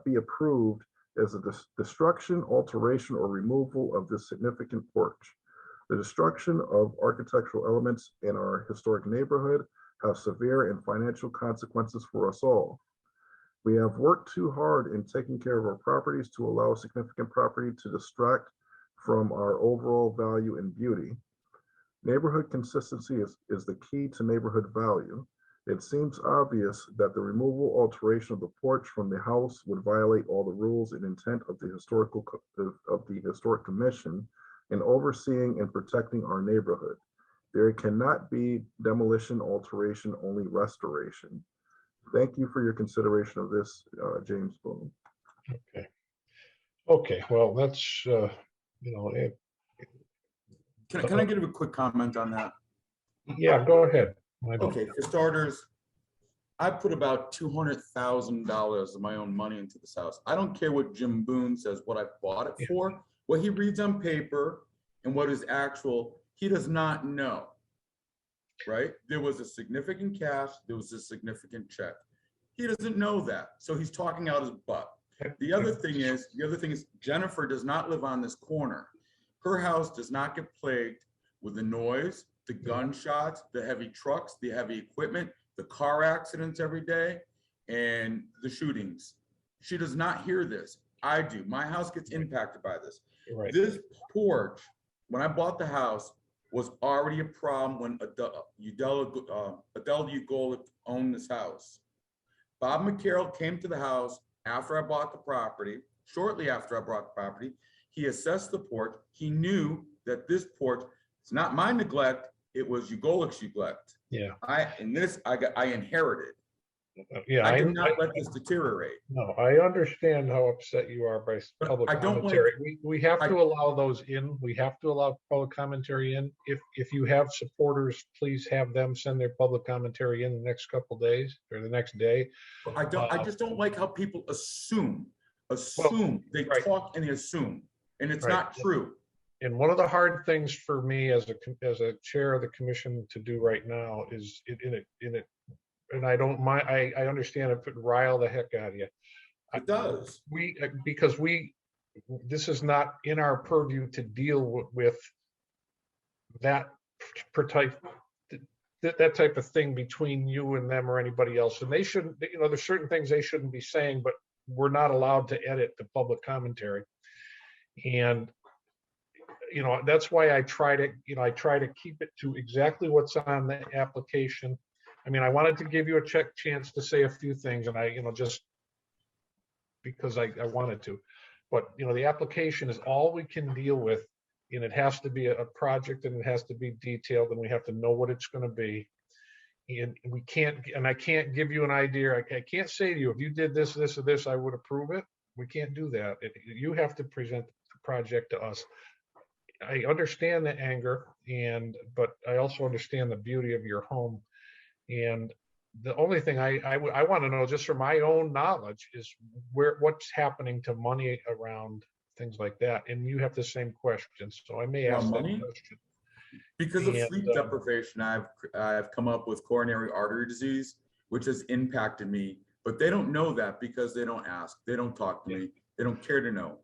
be approved is the destruction, alteration, or removal of this significant porch. The destruction of architectural elements in our historic neighborhood have severe and financial consequences for us all. We have worked too hard in taking care of our properties to allow significant property to distract from our overall value and beauty. Neighborhood consistency is the key to neighborhood value. It seems obvious that the removal alteration of the porch from the house would violate all the rules and intent of the Historic Commission in overseeing and protecting our neighborhood. There cannot be demolition, alteration, only restoration. Thank you for your consideration of this, James Boone. Okay. Okay, well, that's, you know, Can I give a quick comment on that? yeah, go ahead. My bad. Okay, for starters, I put about $200,000 of my own money into this house. I don't care what Jim Boone says, what I bought it for, what he reads on paper and what is actual, he does not know, right? There was a significant cash, there was a significant check. He doesn't know that, so he's talking out his butt. The other thing is Jennifer does not live on this corner. Her house does not get plagued with the noise, the gunshots, the heavy trucks, the heavy equipment, the car accidents every day, and the shootings. She does not hear this. I do. My house gets impacted by this. Right. This porch, when I bought the house, was already a problem when Adele Ugolic owned this house. Bob McCarroll came to the house after I bought the property, shortly after I bought the property. He assessed the porch. He knew that this porch, it's not my neglect, it was Ugolic's neglect. Yeah. I inherited. Yeah, I did not let this deteriorate. No, I understand how upset you are by public I don't commentary. like- We have to allow those in. We have to allow public commentary in. If you have supporters, please have them send their public commentary in the next couple days or the next day. I just don't like how people assume. They talk and they assume, and it's Right. not true. And one of the hard things for me as a chair of the commission to do right now is and I don't mind, I understand it could rile the heck out of you. It does. Because this is not in our purview to deal with that type of thing between you and them or anybody else. And they shouldn't, you know, there's certain things they shouldn't be saying, but we're not allowed to edit the public commentary. And, you know, that's why I try to keep it to exactly what's on the application. I mean, I wanted to give you a chance to say a few things, and just because I wanted to, but the application is all we can deal with, and it has to be a project, and it has to be detailed, and we have to know what it's going to be. And I can't give you an idea. I can't say to you, if you did this, this, or this, I would approve it. We can't do that. You have to present the project to us. I understand the anger, but I also understand the beauty of your home. And the only thing I want to know, just for my own knowledge, is what's happening to money around things like that. And you have the same questions, so I may ask that question. Because of sleep deprivation, I've come up with coronary artery disease, which has impacted me. But they don't know that because they don't ask, they don't talk to me, they don't care to know.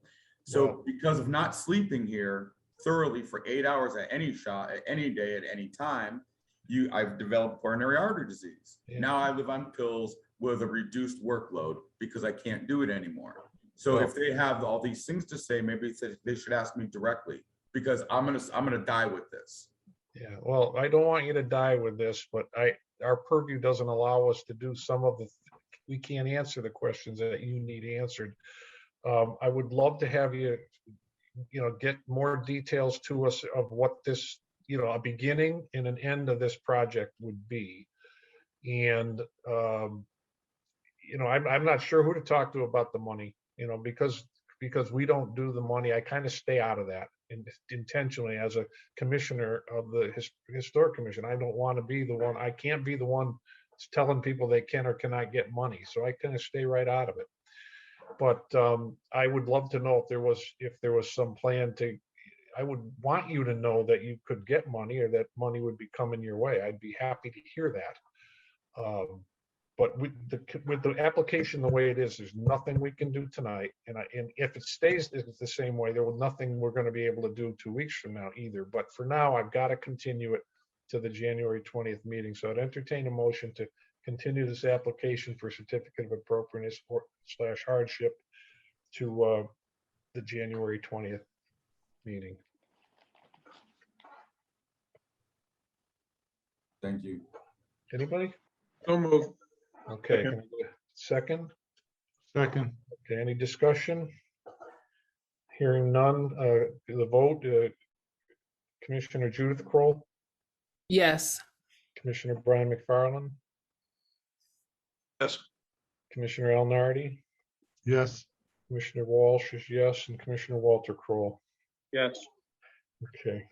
So because of not sleeping here thoroughly for 8 hours at any shot, at any day, at any time, I've developed coronary artery disease. Yeah. Now I live on pills with a reduced workload because I can't do it anymore. So if they have all these things to say, maybe they should ask me directly, because I'm gonna die with this. Yeah, well, I don't want you to die with this, but our purview doesn't allow us to do some of we can't answer the questions that you need answered. I would love to have you, get more details to us of what this, a beginning and an end of this project would be. And, I'm not sure who to talk to about the money, because we don't do the money. I kind of stay out of that intentionally as a commissioner of the Historic Commission. I don't want to be the one. I can't be the one telling people they can or cannot get money. So I kind of stay right out of it. But I would love to know if there was some plan to. I would want you to know that you could get money, or that money would be coming your way. I'd be happy to hear that. But with the application the way it is, there's nothing we can do tonight. And if it stays the same way, there will nothing we're going to be able to do 2 weeks from now either. But for now, I've got to continue it to the January 20th meeting. So I'd entertain a motion to continue this application for certificate of appropriateness or / hardship to the January 20th meeting. Thank you. Anybody? So move. Okay, can I get a second? Second, Okay, any discussion? Hearing none, the vote, Commissioner Judith Kroll, Yes. Commissioner Brian McFarland, Yes. Commissioner Al Nardi, yes, Commissioner Walsh is yes, and Commissioner Walter Kroll. Yes. Okay.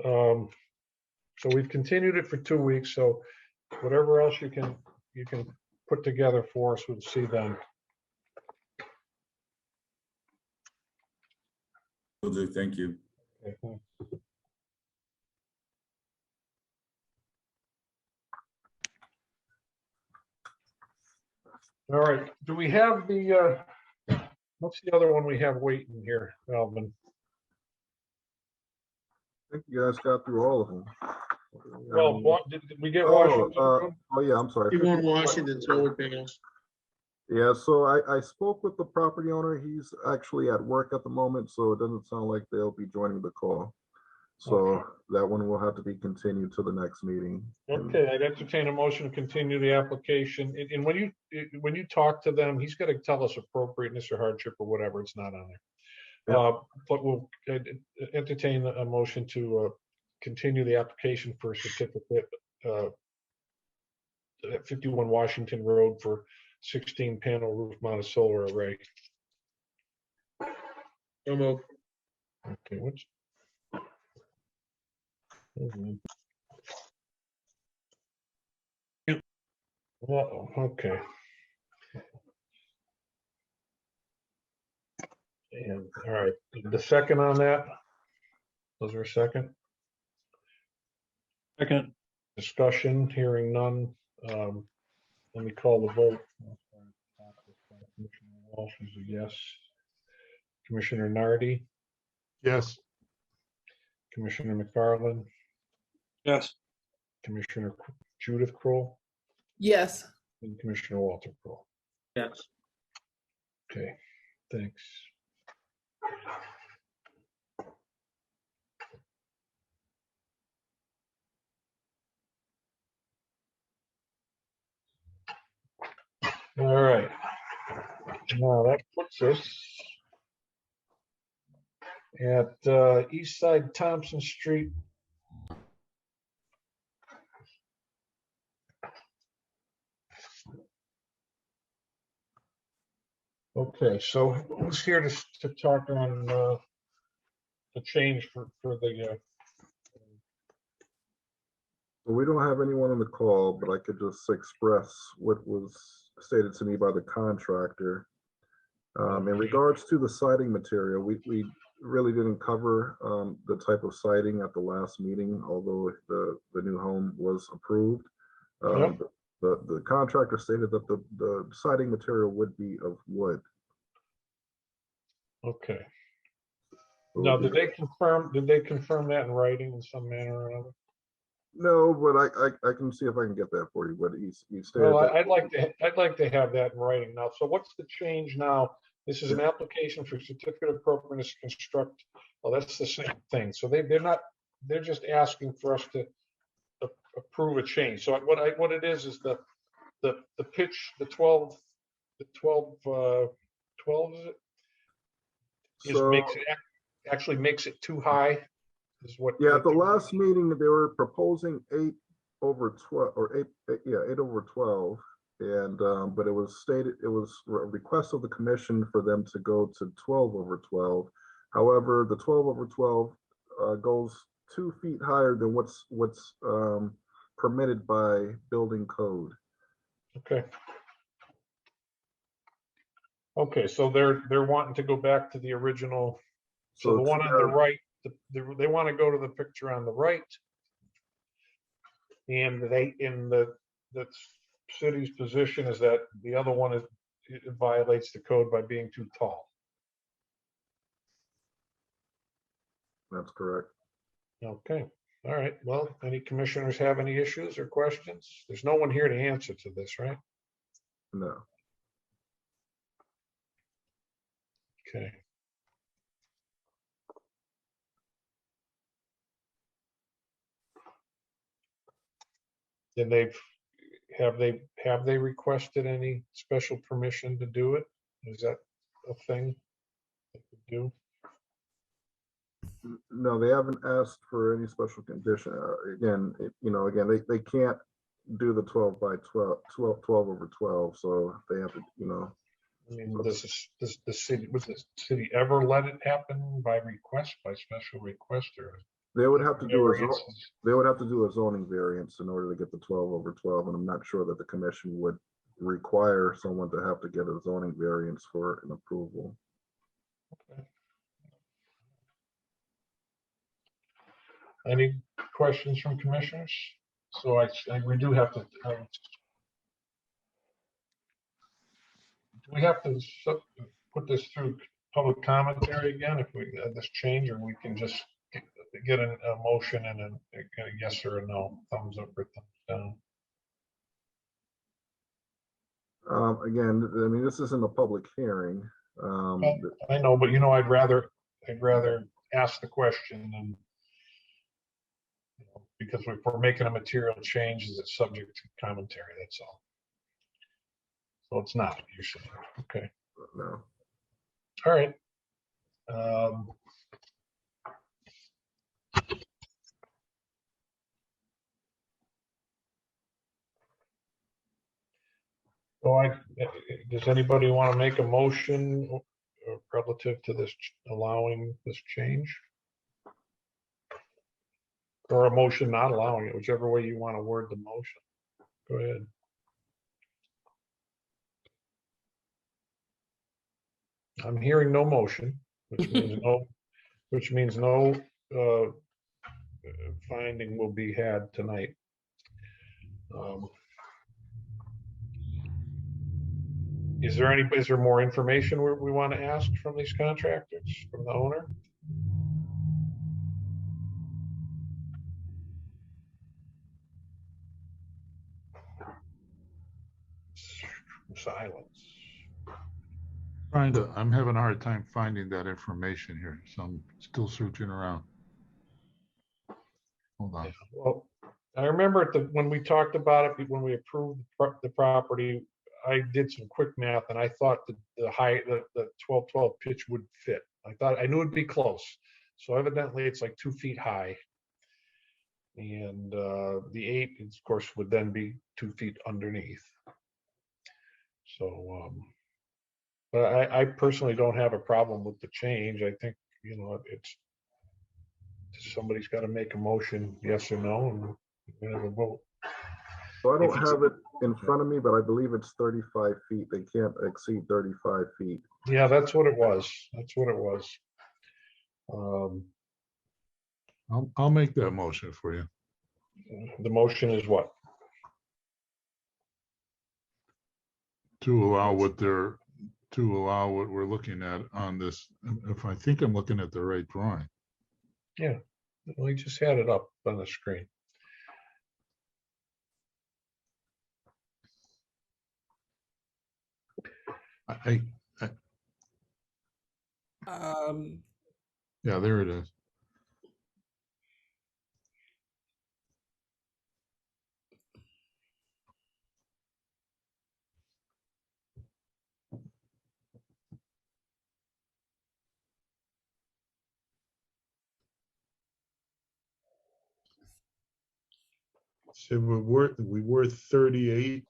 So we've continued it for 2 weeks, so whatever else you can put together for us, we'll see then. Will do. Thank you. Okay, thanks. All right, do we have the, what's the other one we have waiting here, Alvin? I think you guys got through all of them. Well, what, did we get Oh, Washington? oh yeah, I'm sorry. You want Washington solar panels? Yeah, so I spoke with the property owner. He's actually at work at the moment, so it doesn't sound like they'll be joining the call. So Okay. that one will have to be continued to the next meeting. Okay, I'd entertain a motion to continue the application. And when you talk to them, he's got to tell us appropriateness or hardship or whatever, it's not on there. Yep. But we'll entertain a motion to continue the application for a certificate at 51 Washington Road for 16 panel roof mounted solar array. So move. Okay, which? Well, okay. And, all right, the second on that? Was there a second? Second. Discussion, hearing none. Let me call the vote. Commissioner Walsh is a yes. Commissioner Nardi, yes, Commissioner McFarland, Yes. Commissioner Judith Kroll, Yes. and Commissioner Walter Kroll. Yes. Okay, thanks. All right. Now that puts us at East Side Thompson Street. Okay, so who's here to talk on the change for the So we don't have anyone on the call, but I could just express what was stated to me by the contractor. In regards to the siding material, we really didn't cover the type of siding at the last meeting, although the new home was approved. Yep. The contractor stated that the siding material would be of wood. Okay. Now, did they confirm that in writing in some manner or another? No, but I can see if I can get that for you, but he stated Well, that. I'd like to have that in writing now. So what's the change now? This is an application for certificate of appropriateness to construct. Well, that's the same thing. So they're just asking for us to approve a change. So what it is the pitch, the 12 is it? Actually makes it too high is what. Yeah, at the last meeting, they were proposing 8/12 or 8/12. And, but it was stated, it was a request of the commission for them to go to 12/12. However, the 12/12 goes 2 feet higher than what's permitted by building code. Okay. Okay, so they're wanting to go back to the original. So the one on the right, they want to go to the picture on the right. And the city's position is that the other one it violates the code by being too tall. That's correct. Okay, All right, well, any commissioners have any issues or questions? There's no one here to answer to this, right? No. Okay. And have they requested any special permission to do it? Is that a thing they could do? No, they haven't asked for any special condition. Again, they can't do the 12 by 12, 12 over 12, so they have to, I mean, does the city, would the city ever let it happen by request, by special request, or? they would have to do variances? they would have to do a zoning variance in order to get the 12 over 12, and I'm not sure that the commission would require someone to have to get a zoning variance for an approval. Okay. Any questions from commissioners? So we do have to, do we have to put this through public commentary again if we this change, or we can just get a motion and a yes or a no, thumbs up or thumbs down? Again, I mean, this isn't a public hearing. I know, but I'd rather ask the question than, because if we're making a material change, is it subject to commentary? That's all. So it's not, you're saying, okay. No. All right. So does anybody want to make a motion relative to this, allowing this change? Or a motion not allowing it, whichever way you want to word the motion. Go ahead. I'm hearing no motion, which means no finding will be had tonight. Is there more information we want to ask from these contractors, from the owner? Silence. I'm having a hard time finding that information here, so I'm still searching around. Hold on. Well, I remember when we talked about it, when we approved the property, I did some quick math and I thought that the 12-12 pitch would fit. I knew it'd be close. So evidently it's like 2 feet high. And the 8, of course, would then be 2 feet underneath. So, but I personally don't have a problem with the change. I think, it's somebody's got to make a motion, yes or no, and we have a vote. So I don't have it in front of me, but I believe it's 35 feet. They can't exceed 35 feet. Yeah, that's what it was. That's what it was. I'll make that motion for you. The motion is what? To allow what we're looking at on this, if I think I'm looking at the right drawing. Yeah, we just had it up on the screen. Yeah, there it is. So we were 38.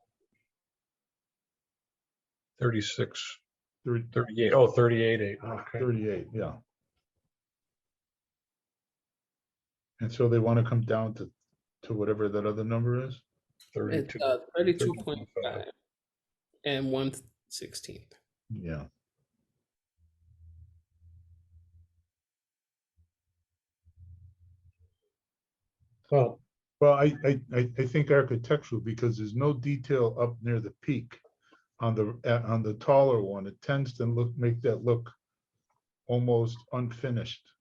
36. 38. Oh, 38. Okay. 38, yeah. And so they want to come down to whatever that other number is? 32. It's 32.5 and 1/16. Yeah. Well, I think architectural, because there's no detail up near the peak on the taller one. It tends to make that look almost unfinished.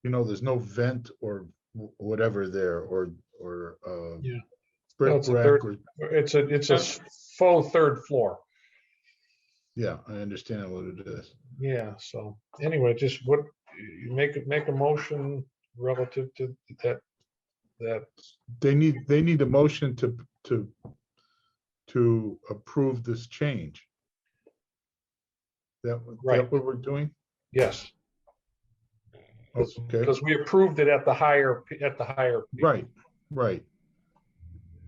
There's no vent or whatever there, or Yeah. brick No, it's a rack, third, or, it's a faux third floor. yeah, I understand what it is. Yeah, so anyway, just what, you make a motion relative to that, They need a motion to approve this change. Right. That what we're doing? yes. Okay, Because we approved it at the higher. right, right.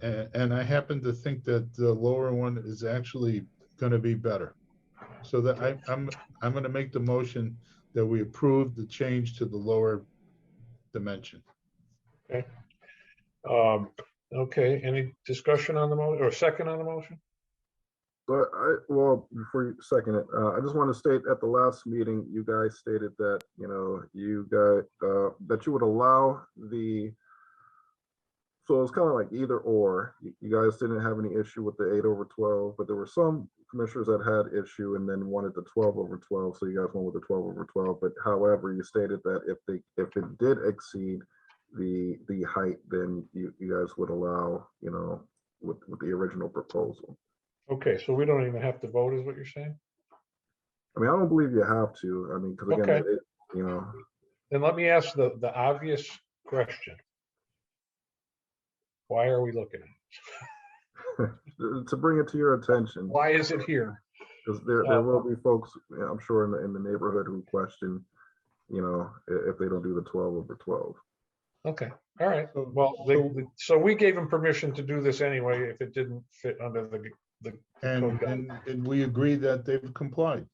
And I happen to think that the lower one is actually gonna be better. So that I'm gonna make the motion that we approve the change to the lower dimension. Okay. Okay, any discussion on the motion or second on the motion? But well, before you second it, I just want to state at the last meeting, you guys stated that, you guys, that you would allow so it's kind of like either or. You guys didn't have any issue with the 8/12, but there were some commissioners that had issue and then wanted the 12/12. So you guys went with the 12/12. But however, you stated that if it did exceed the height, then you guys would allow, with the original proposal. Okay, so we don't even have to vote, is what you're saying? I mean, I don't believe you have to. I mean, because again, Okay. Then let me ask the obvious question. Why are we looking at it? to bring it to your attention. Why is it here? Because there will be folks, I'm sure, in the neighborhood who question, if they don't do the 12/12. Okay, all right. Well, so we gave them permission to do this anyway if it didn't fit under the code guidelines. And we agree that they've complied.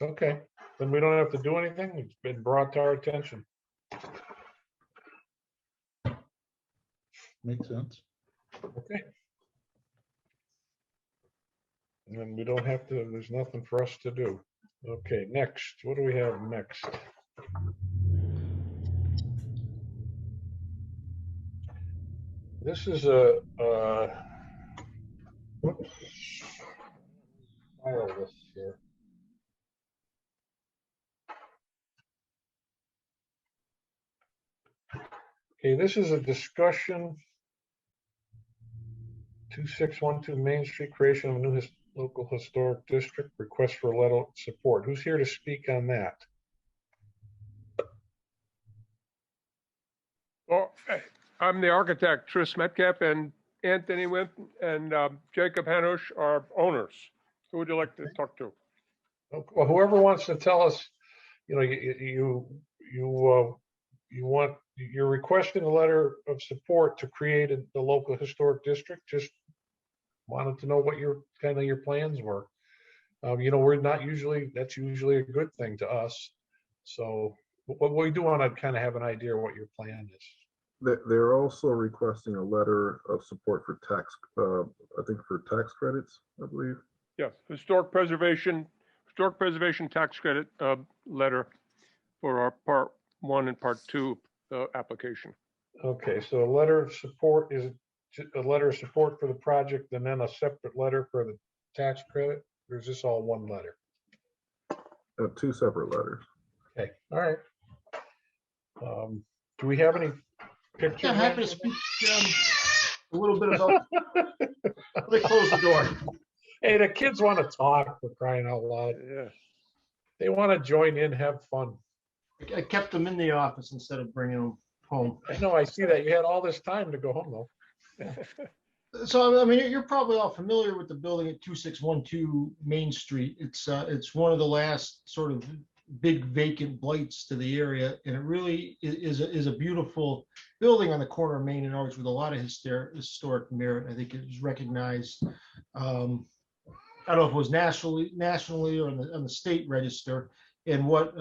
Okay, then we don't have to do anything. It's been brought to our attention. Makes sense. Okay. And then we don't have to, there's nothing for us to do. Okay, next, what do we have next? This is whoops. File this here. Okay, this is a discussion. 2612 Main Street, creation of a new local historic district, request for a letter of support. Who's here to speak on that? Well, I'm the architect, Tris Metcalf, and Anthony Wimp and Jacob Hanush are owners. Who would you like to talk to? Well, whoever wants to tell us, you're requesting a letter of support to create the local historic district. Just wanted to know what your plans were. We're not usually, that's usually a good thing to us. So what we do want to kind of have an idea of what your plan is. They're also requesting a letter of support for tax, I think for tax credits, I believe. Yes, historic preservation tax credit letter for our part 1 and part 2 application. Okay, so a letter of support is a letter of support for the project and then a separate letter for the tax credit, or is this all one letter? 2 separate letters. Okay, all right. Do we have any pictures? Yeah, I'm happy to speak a little bit about. Let me close the door. Hey, the kids want to talk, for crying out loud. Yeah. They want to join in, have fun. I kept them in the office instead of bringing them home. I know, I see that. You had all this time to go home, though. So, I mean, you're probably all familiar with the building at 2612 Main Street. It's one of the last sort of big vacant blights to the area, and it really is a beautiful building on the corner of Main and Orange with a lot of historic merit. I think it was recognized. I don't know if it was nationally or on the state register. And what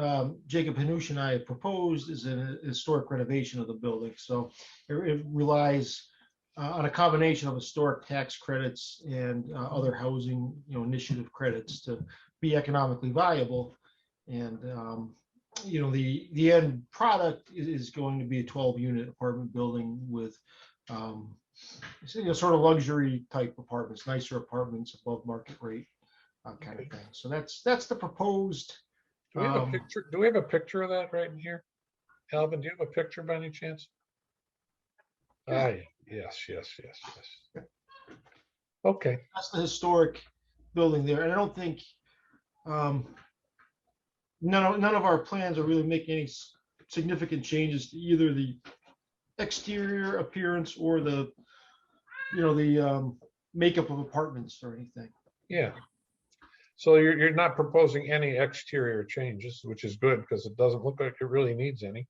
Jacob Hanush and I have proposed is a historic renovation of the building. So it relies on a combination of historic tax credits and other housing, initiative credits to be economically viable. And the end product is going to be a 12-unit apartment building with sort of luxury type apartments, nicer apartments above market rate, kind of thing. So that's the proposed. Do we have a picture? Do we have a picture of that right in here? Alvin, do you have a picture by any chance? Yes, yes. Okay, That's the historic building there, and I don't think, none of our plans are really making any significant changes to either the exterior appearance or the, makeup of apartments or anything. yeah. So you're not proposing any exterior changes, which is good because it doesn't look like it really needs any.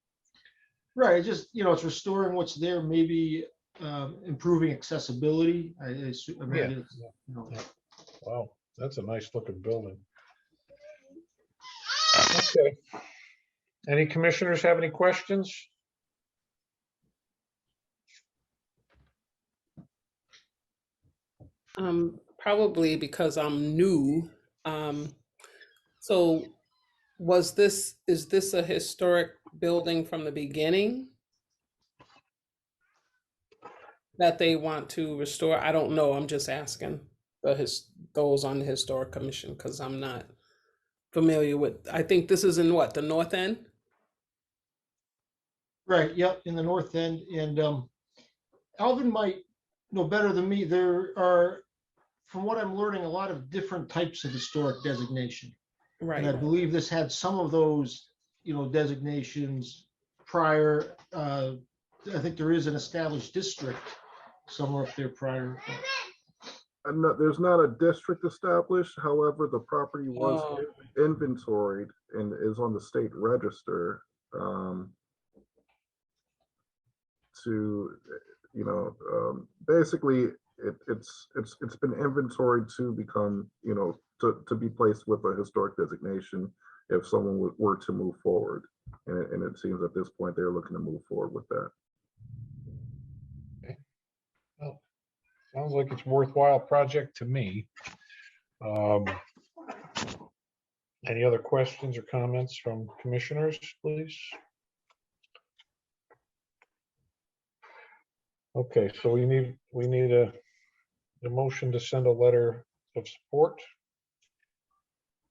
Right, it's just, it's restoring what's there, maybe improving accessibility. I imagine, Yeah. Wow, that's a nice looking building. Okay. Any commissioners have any questions? Probably because I'm new. So is this a historic building from the beginning that they want to restore? I don't know. I'm just asking those on the historic commission because I'm not familiar with, I think this is in what, the north end? right, yep, in the north end, and Alvin might know better than me. There are, from what I'm learning, a lot of different types of historic designation. And I Right. believe this had some of those, designations prior. I think there is an established district somewhere up there prior. And there's not a district established. However, the property was Oh. inventoried and is on the state register to, basically it's been inventoried to become, to be placed with a historic designation if someone were to move forward. And it seems at this point they're looking to move forward with that. Well, sounds like it's a worthwhile project to me. Any other questions or comments from commissioners, please? Okay, so we need a motion to send a letter of support.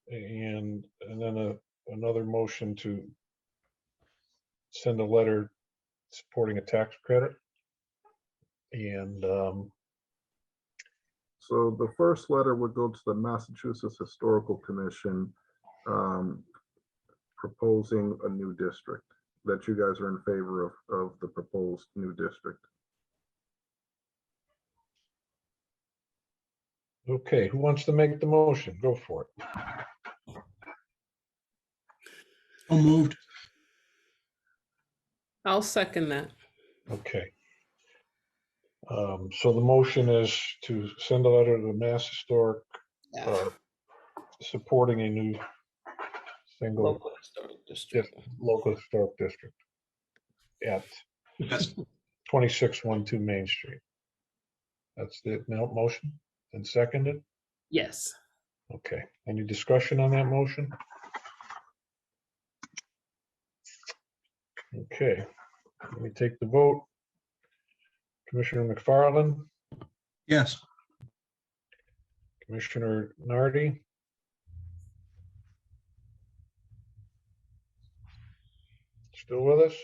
And then another motion to send a letter supporting a tax credit. And so the first letter would go to the Massachusetts Historical Commission proposing a new district, that you guys are in favor of the proposed new district. okay, who wants to make the motion? Go for it. So moved. I'll second that. Okay. So the motion is to send a letter to the Mass Historic supporting a new single Local historic district. local historic district at 2612 Main Street. That's the motion and seconded? Yes. Okay, any discussion on that motion? Okay, let me take the vote. Commissioner McFarland, Yes. Commissioner Nardi, still with us?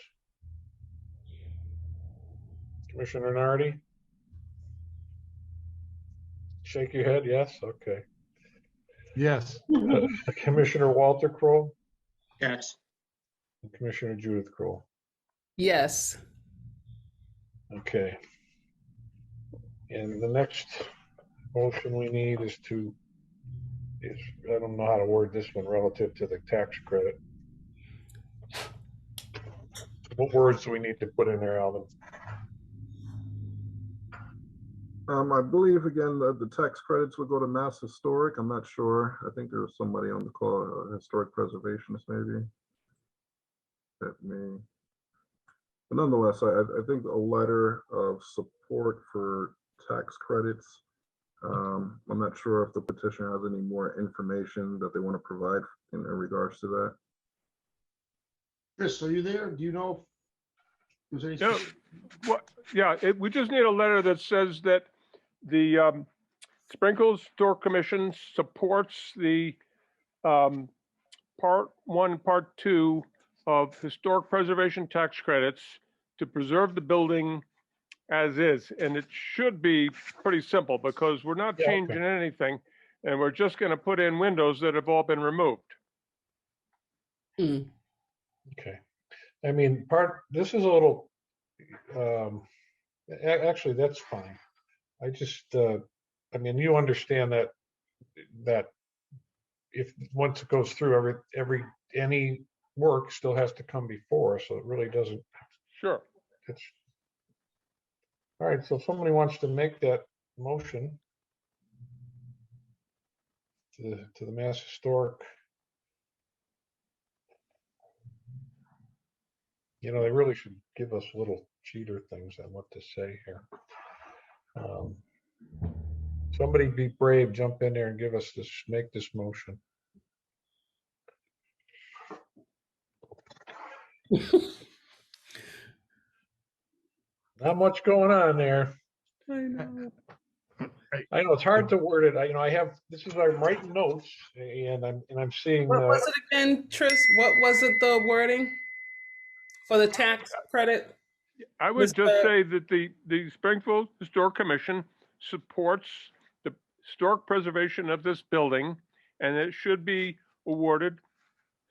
Commissioner Nardi? Shake your head, yes, okay. Yes. Commissioner Walter Kroll? Yes. And Commissioner Judith Kroll. Yes. Okay. And the next motion we need is I don't know how to word this one relative to the tax credit. What words do we need to put in there, Alvin? I believe again that the tax credits would go to Mass Historic. I'm not sure. I think there was somebody on the call, historic preservationist maybe. That may. But nonetheless, I think a letter of support for tax credits. I'm not sure if the petitioner has any more information that they want to provide in regards to that. Chris, are you there? Do you know? if there's Yeah, any- we just need a letter that says that the Springfield Historic Commission supports the Part 1, Part 2 of historic preservation tax credits to preserve the building as is, and it should be pretty simple because we're not Yeah, okay. changing anything, and we're just going to put in windows that have all been removed. Okay. I mean, this is a little, actually, that's fine. I just, I mean, you understand that if, once it goes through, any work still has to come before, so it really doesn't. Sure. It's, all right, so if somebody wants to make that motion to the Mass Historic, they really should give us little cheater things on what to say here. Somebody be brave, jump in there and give us this, make this motion. Not much going on there. I know. I know it's hard to word it. I have, this is, I'm writing notes and I'm seeing. What was it again, Tris? What was it, the wording for the tax credit? I would just say that the Springfield Historic Commission supports the historic preservation of this building, and it should be awarded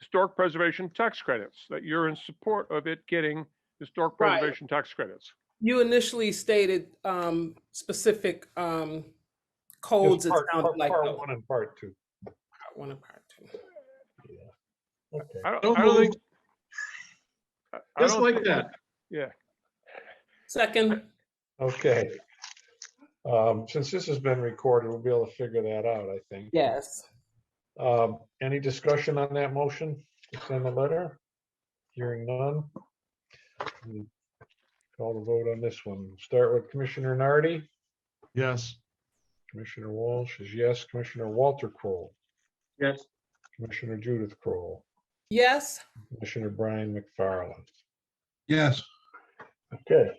historic preservation tax credits, that you're in support of it getting historic Right. preservation tax credits. You initially stated specific codes. It sounded like part 1 and part 2. Part 1 and part 2. Yeah. Okay. I don't think. Just like that. Yeah. Second. Okay. Since this has been recorded, we'll be able to figure that out, I think. Yes. Any discussion on that motion to send a letter? Hearing none. We'll call the vote on this one. Start with Commissioner Nardi. Yes. Commissioner Walsh is yes. Commissioner Walter Kroll. Yes. Commissioner Judith Kroll. Yes. Commissioner Brian McFarland. Yes. Okay.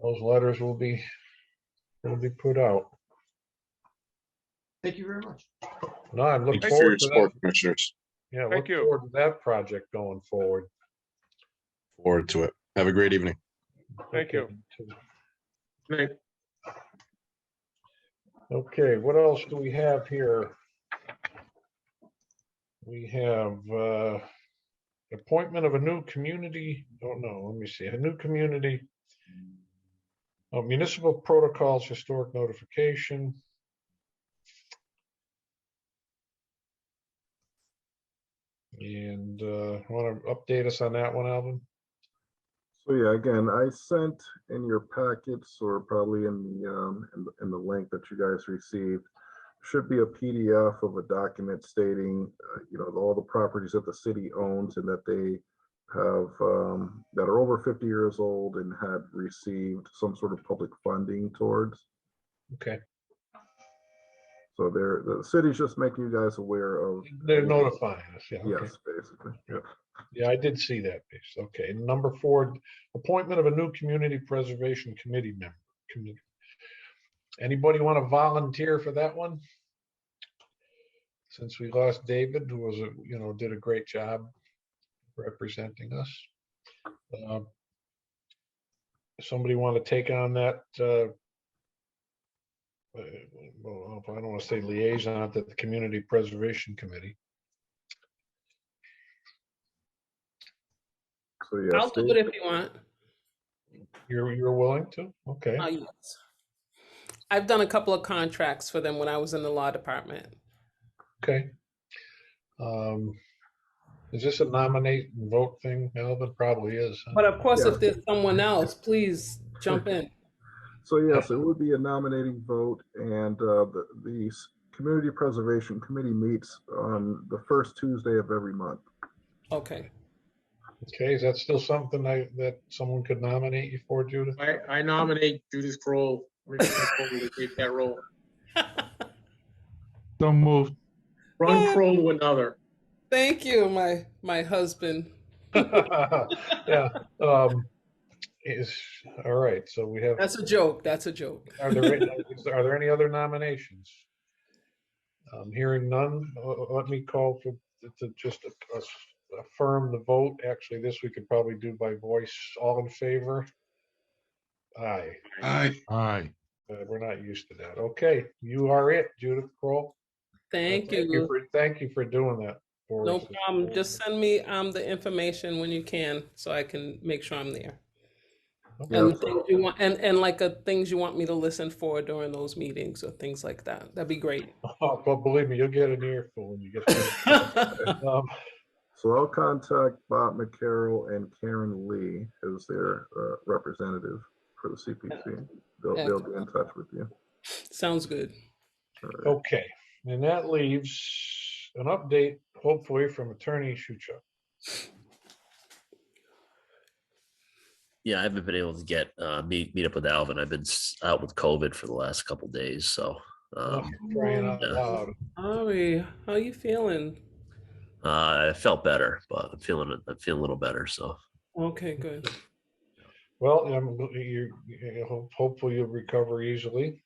Those letters will be put out. Thank you very much. No, I'm looking Thank you for your forward to support, that. commissioners. Yeah, Thank looking you. forward to that project going forward. Forward to it. Have a great evening. Thank you. Right. Okay, what else do we have here? We have appointment of a new community. Oh no, let me see. A new community. Municipal protocols, historic notification. And want to update us on that one, Alvin? So yeah, again, I sent in your packets, or probably in the link that you guys received, should be a PDF of a document stating, all the properties that the city owns and that they have that are over 50 years old and had received some sort of public funding towards. Okay. So the city's just making you guys aware of. They're notifying us. Yeah. Okay. Yes, basically. Yep. Yeah, I did see that piece. Okay. Number 4, appointment of a new community preservation committee member. Anybody want to volunteer for that one? Since we lost David, who was did a great job representing us. Somebody want to take on that? Well, I don't want to say liaison to the Community Preservation Committee. So yes, I'll do it if you want. You're willing to? Okay. Yes. I've done a couple of contracts for them when I was in the law department. Okay. Is this a nominate and vote thing, Melvin? Probably is. Huh? But of course, Yeah. if there's someone else, please jump in. So yes, it would be a nominating vote, and the Community Preservation Committee meets on the first Tuesday of every month. Okay. Okay, is that still something that someone could nominate you for, Judith? I nominate Judith Kroll to take that role. So moved. Run Kroll to another. Thank you, my husband. Yeah. Is all right. So we have. That's a joke. That's a joke. Are there any other nominations? Hearing none, let me call for to just affirm the vote. Actually, this we could probably do by voice. All in favor? Aye. Aye. Aye. We're not used to that. Okay, you are it, Judith Kroll. Thank you. Thank you for doing that for No us. problem. Just send me the information when you can so I can make sure I'm there. Yeah, And things you want and like things you want me to listen for during those meetings or things like that. That'd be great. Oh, but believe me, you'll get an earful when you get there. So I'll contact Bob McCarroll and Karen Lee as their representative for the CPC. They'll be in touch with you. Sounds good. All right. Okay, and that leaves an update, hopefully, from Attorney Shuchuk. Yeah, I haven't been able to get meet up with Alvin. I've been out with COVID for the last couple days, so Crying out yeah. loud. Ari, how you feeling? I felt better, but I'm feeling a little better. So Okay, good. Well, hopefully you'll recover easily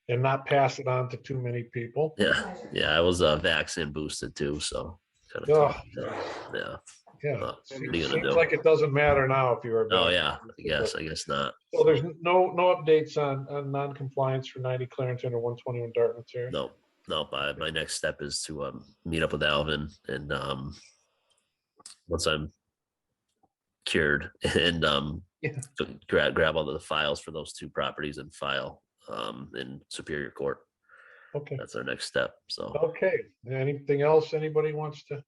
and not pass it on to too many people. yeah, I was vaccine boosted too, so kind Oh, of yeah. yeah. What are you gonna Seems do? like it doesn't matter now if you're. Oh yeah, I guess not. So there's no updates on non-compliance for 90 Clarendon or 121 Dartmouth Terrace? No. My next step is to meet up with Alvin, and once I'm cured, and grab all the files for those two properties and file in Superior Court. Okay. That's our next step. So Okay. Anything else anybody wants to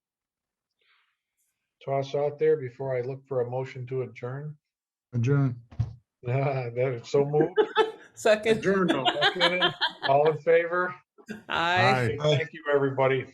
toss out there before I look for a motion to adjourn? Adjourn. That is so moved. Second. Adjourn. All in favor? Aye. Thank you, everybody.